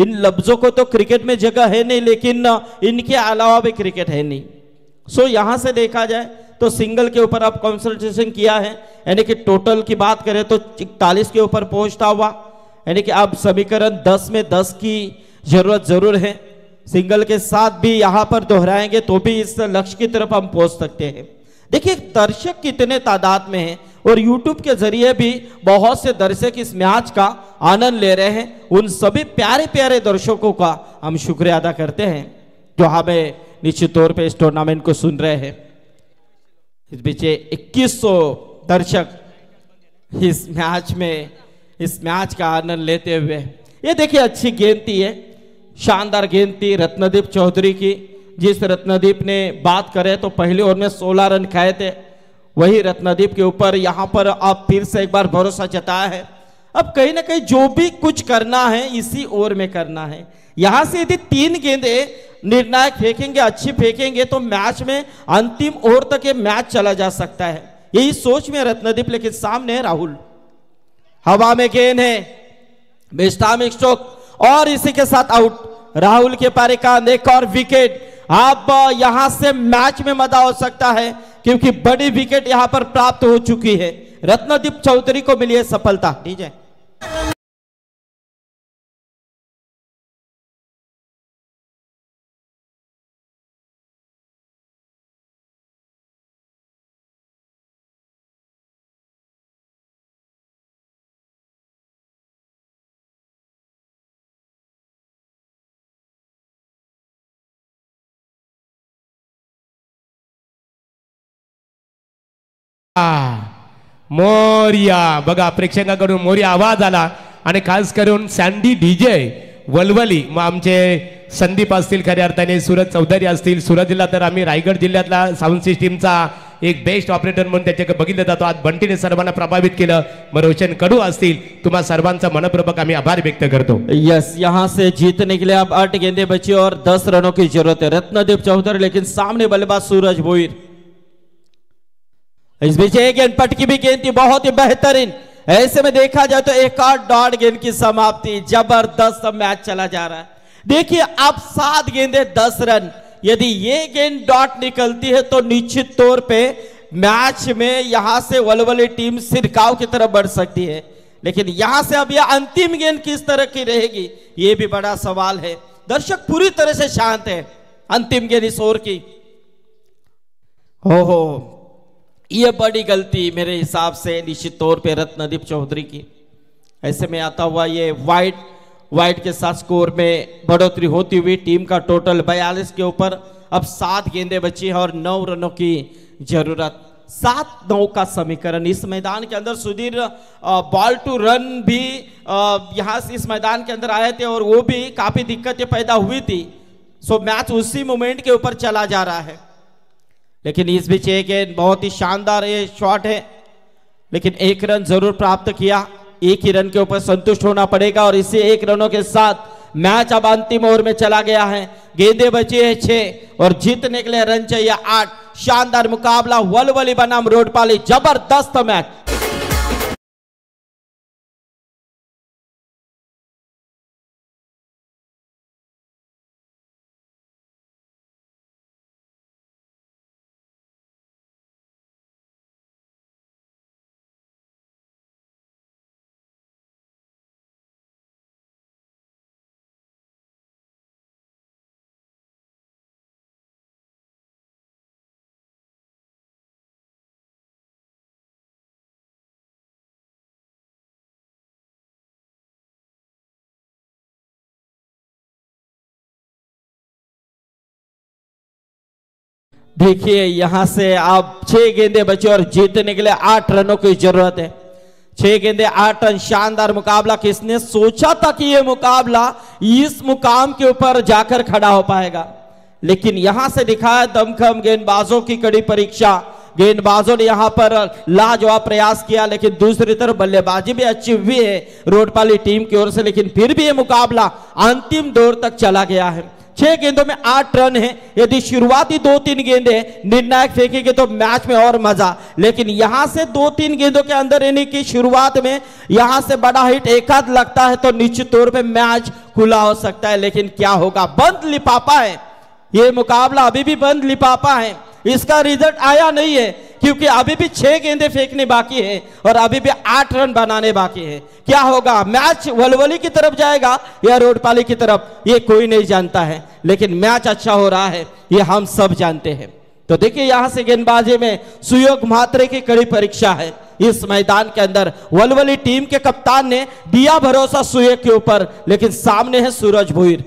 इन लफ्जों को तो क्रिकेट में जगह है नहीं, लेकिन इनके अलावा भी क्रिकेट है नहीं। सो यहां से देखा जाए तो सिंगल के ऊपर अब कंसंट्रेशन किया है, यानी कि टोटल की बात करें तो 41 के ऊपर पहुंचता हुआ, यानी कि अब समीकरण 10 में 10 की जरूरत जरूर है। सिंगल के साथ भी यहां पर दोहराएंगे तो भी इस लक्ष्य की तरफ हम पहुंच सकते हैं। देखिए दर्शक कितने तादाद में हैं और YouTube के जरिए भी बहुत से दर्शक इस मैच का आनंद ले रहे हैं। उन सभी प्यारे प्यारे दर्शकों का हम शुक्रिया अदा करते हैं जो हमें निश्चित तौर पे इस टूर्नामेंट को सुन रहे हैं। इस बीच 2100 दर्शक इस मैच का आनंद लेते हुए, ये देखिए अच्छी गेंद थी, है शानदार गेंद थी रत्नदीप चौधरी की। जिस रत्नदीप ने बात करें तो पहले ओवर में 16 रन खाए थे, वही रत्नदीप के ऊपर यहां पर आप फिर से एक बार भरोसा जताया है। अब कहीं ना कहीं जो भी कुछ करना है इसी ओवर में करना है। यहां से यदि 3 गेंदे निर्णायक फेंकेंगे, अच्छी फेंकेंगे, तो मैच में अंतिम ओवर तक ये मैच चला जा सकता है, यही सोच में रत्नदीप। लेकिन सामने है राहुल, हवा में गेंद है, बेस्टामिक स्ट्रोक और इसी के साथ आउट। राहुल के पारी का एक और विकेट। अब यहां से मैच में मजा हो सकता है क्योंकि बड़ी विकेट यहां पर प्राप्त हो चुकी है। रत्नदीप चौधरी को मिली है सफलता। ठीक है, मोर्या बघा प्रेक्षकांकडून मोर्या आवाज आला, आणि खास करून सँडी डीजे वलवली, मग आमचे संदीप असतील, खऱ्या अर्थाने सूरज चौधरी असतील। सूरजला तर आम्ही रायगड जिल्ह्यातला साऊंड सिस्टीमचा एक बेस्ट ऑपरेटर म्हणून त्याच्याकडे बघितलं जातो। आज बंटीने सर्वांना प्रभावित केलं। मग रोशन कडू असतील, तुम्हा सर्वांचा मनपूर्वक आम्ही आभार व्यक्त करतो। यस, यहां से जीतने के लिए अब 8 गेंदे बची और 10 रनों की जरूरत है। रत्नदीप चौधरी, लेकिन सामने बल्लेबाज सूरज भोईर। इस बीच एक गेंद पटकी भी गेंद थी, बहुत ही बेहतरीन। ऐसे में देखा जाए तो 1-8 गेंद की समाप्ति, जबरदस्त मैच चला जा रहा है। देखिए अब 7 गेंदे 10 रन, यदि ये गेंद डॉट निकलती है तो निश्चित तौर पे मैच में यहां से वलवली टीम सिरकाव की तरफ बढ़ सकती है। लेकिन यहां से अब यह अंतिम गेंद किस तरह की रहेगी ये भी बड़ा सवाल है। दर्शक पूरी तरह से शांत है अंतिम गेंद इस ओवर की। हो ये बड़ी गलती मेरे हिसाब से निश्चित तौर पे रत्नदीप चौधरी की। ऐसे में आता हुआ ये वाइट के साथ स्कोर में बढ़ोतरी होती हुई टीम का टोटल 42 के ऊपर अब 7 गेंदें बची है और 9 रनों की जरूरत। 7-9 का समीकरण। इस मैदान के अंदर सुधीर बॉल टू रन भी यहाँ से इस मैदान के अंदर आए थे और वो भी काफी दिक्कतें पैदा हुई थी। सो मैच उसी मोमेंट के ऊपर चला जा रहा है, लेकिन इस बीच एक बहुत ही शानदार ये शॉट है, लेकिन 1 रन जरूर प्राप्त किया। 1 ही रन के ऊपर संतुष्ट होना पड़ेगा और इसी 1 रनों के साथ मैच अब अंतिम ओवर में चला गया है। गेंदे बची है 6 और जीतने के लिए रन चाहिए 8। शानदार मुकाबला वलवली बनाम रोडपाली, जबरदस्त मैच। देखिए यहां से आप 6 गेंदे बचे और जीतने के लिए 8 रनों की जरूरत है। 6 गेंदे 8 रन, शानदार मुकाबला। किसने सोचा था कि यह मुकाबला इस मुकाम के ऊपर जाकर खड़ा हो पाएगा, लेकिन यहां से दिखाया दमखम गेंदबाजों की कड़ी परीक्षा। गेंदबाजों ने यहां पर लाजवाब प्रयास किया, लेकिन दूसरी तरफ बल्लेबाजी भी अच्छी हुई है रोडपाली टीम की ओर से, लेकिन फिर भी यह मुकाबला अंतिम दौर तक चला गया है। 6 गेंदों में 8 रन है। यदि शुरुआती 2-3 गेंदे निर्णायक फेंकेंगे तो मैच में और मजा, लेकिन यहां से 2-3 गेंदों के अंदर यानी कि शुरुआत में यहां से बड़ा हिट एकाध लगता है तो निश्चित तौर पे मैच खुला हो सकता है। लेकिन क्या होगा, बंद लिफाफा है ये मुकाबला, अभी भी बंद लिफाफा है। इसका रिजल्ट आया नहीं है क्योंकि अभी भी 6 गेंदे फेंकने बाकी है और अभी भी 8 रन बनाने बाकी है। क्या होगा, मैच वलवली की तरफ जाएगा या रोडपाली की तरफ, ये कोई नहीं जानता है, लेकिन मैच अच्छा हो रहा है ये हम सब जानते हैं। तो देखिए यहां से गेंदबाजी में सुयोग म्हात्रे की कड़ी परीक्षा है। इस मैदान के अंदर वलवली टीम के कप्तान ने दिया भरोसा सुयोग के ऊपर, लेकिन सामने है सूरज भुईर।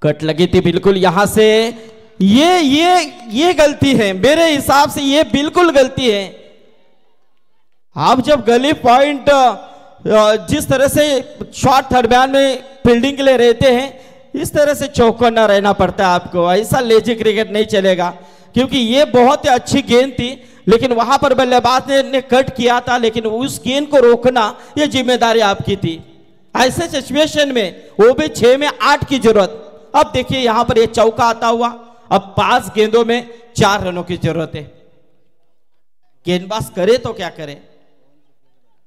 कट लगी थी बिल्कुल, यहां से ये गलती है मेरे हिसाब से, ये बिल्कुल गलती है। आप जब गली पॉइंट जिस तरह से शॉट दरमियान में फील्डिंग के लिए रहते हैं, इस तरह से चौकन्ना रहना पड़ता है आपको। ऐसा लेजी क्रिकेट नहीं चलेगा, क्योंकि ये बहुत ही अच्छी गेंद थी, लेकिन वहां पर बल्लेबाज ने कट किया था, लेकिन उस गेंद को रोकना ये जिम्मेदारी आपकी थी। ऐसे सिचुएशन में वो भी 6 में 8 की जरूरत। अब देखिए यहां पर ये चौका आता हुआ, अब 5 गेंदों में 4 रनों की जरूरत है। गेंदबाज करे तो क्या करे,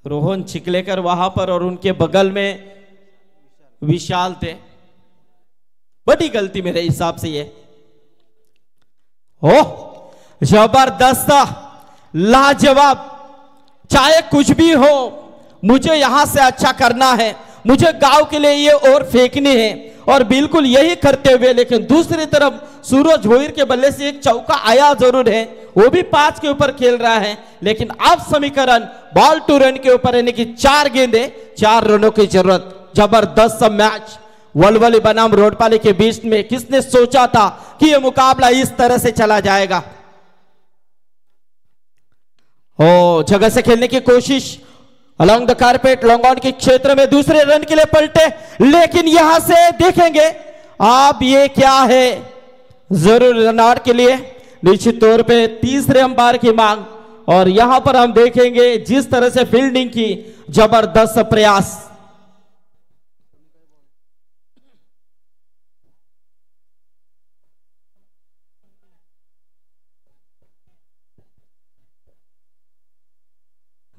रोहन चिखलेकर वहां पर और उनके बगल में विशाल थे। बड़ी गलती मेरे हिसाब से ये। हो जबरदस्त, लाजवाब। चाहे कुछ भी हो, मुझे यहां से अच्छा करना है, मुझे गांव के लिए ये और फेंकनी है, और बिल्कुल यही करते हुए लेकिन दूसरी तरफ सूरज भोईर के बल्ले से एक चौका आया जरूर है, वो भी 5 के ऊपर खेल रहा है, लेकिन अब समीकरण बॉल टू रन के ऊपर यानी कि 4 गेंदे 4 रनों की जरूरत। जबरदस्त मैच वलवली बनाम रोडपाली के बीच में। किसने सोचा था कि यह मुकाबला इस तरह से चला जाएगा। ओ जगह से खेलने की कोशिश, along the carpet, long on के क्षेत्र में दूसरे रन के लिए पलटे, लेकिन यहां से देखेंगे आप ये क्या है, जरूर रन आउट के लिए निश्चित तौर पे तीसरे अंपायर की मांग। और यहां पर हम देखेंगे जिस तरह से फील्डिंग की, जबरदस्त प्रयास।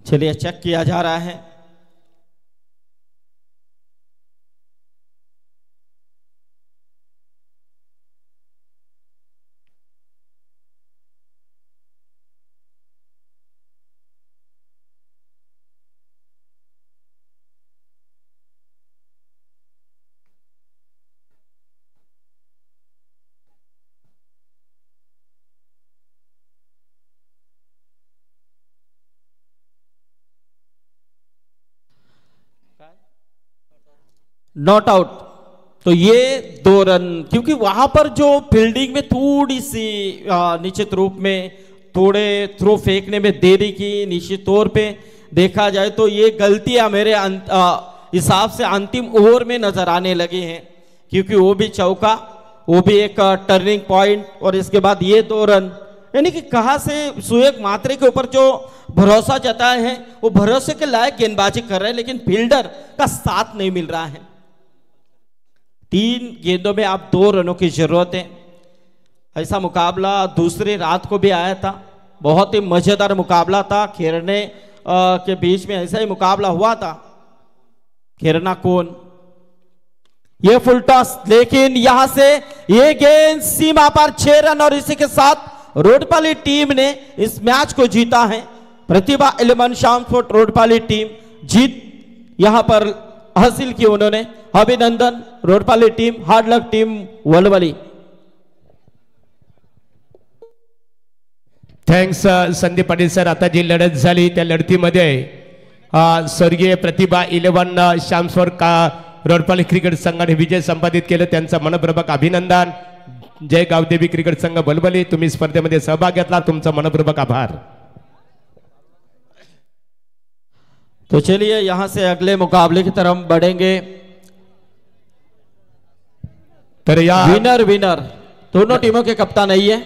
चलिए चेक किया जा रहा है। नॉट आउट, तो ये 2 रन, क्योंकि वहां पर जो फील्डिंग में थोड़ी सी निश्चित रूप में थोड़े थ्रो फेंकने में देरी की, निश्चित तौर पे देखा जाए तो ये गलतियां मेरे हिसाब से अंतिम ओवर में नजर आने लगी हैं, क्योंकि वो भी चौका, वो भी एक टर्निंग पॉइंट, और इसके बाद ये 2 रन, यानी कि कहां से सुएग मात्रे के ऊपर जो भरोसा जताए हैं वो भरोसे के लायक गेंदबाजी कर रहे हैं, लेकिन फील्डर का साथ नहीं मिल रहा है। 3 गेंदों में आप 2 रनों की जरूरत है। ऐसा मुकाबला दूसरी रात को भी आया था, बहुत ही मजेदार मुकाबला था, खेरने के बीच में ऐसा ही मुकाबला हुआ था। खेरना कौन, ये फुल टॉस, लेकिन यहां से ये गेंद सीमा पर 6 रन, और इसी के साथ रोडपाली टीम ने इस मैच को जीता है। प्रतिभा 11 श्यामस्पोर्ट रोडपाली टीम जीत यहां पर हासिल की उन्होंने। अभिनंदन Rodpali team, hard luck team Valvali. Thanks Sandeep Patil sir. आता जी लढत झाली त्या लढतीमध्ये स्वर्गीय प्रतिभा 11 श्यामस्पोर्ट का रोडपाली क्रिकेट संघाने विजय संपादित केलं, त्यांचं मनपूर्वक अभिनंदन। जय गावदेवी क्रिकेट संघ बलबली, तुम्ही स्पर्धेमध्ये सहभाग घेतला, तुमचा मनपूर्वक आभार। तो चलिए यहां से अगले मुकाबले की तरफ बढ़ेंगे। तर या विनर दोनों टीमों के कप्तान नहीं है।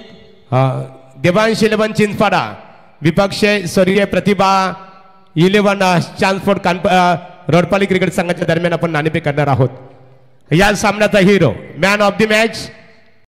देवांश 11 चिंचपाडा विपक्ष स्वर्गीय प्रतिभा 11 श्यामस्पोर्ट रोडपाली क्रिकेट संघाच्या दरम्यान आपण नाणेफेक करणार आहोत। या सामन्याचा hero, man of the match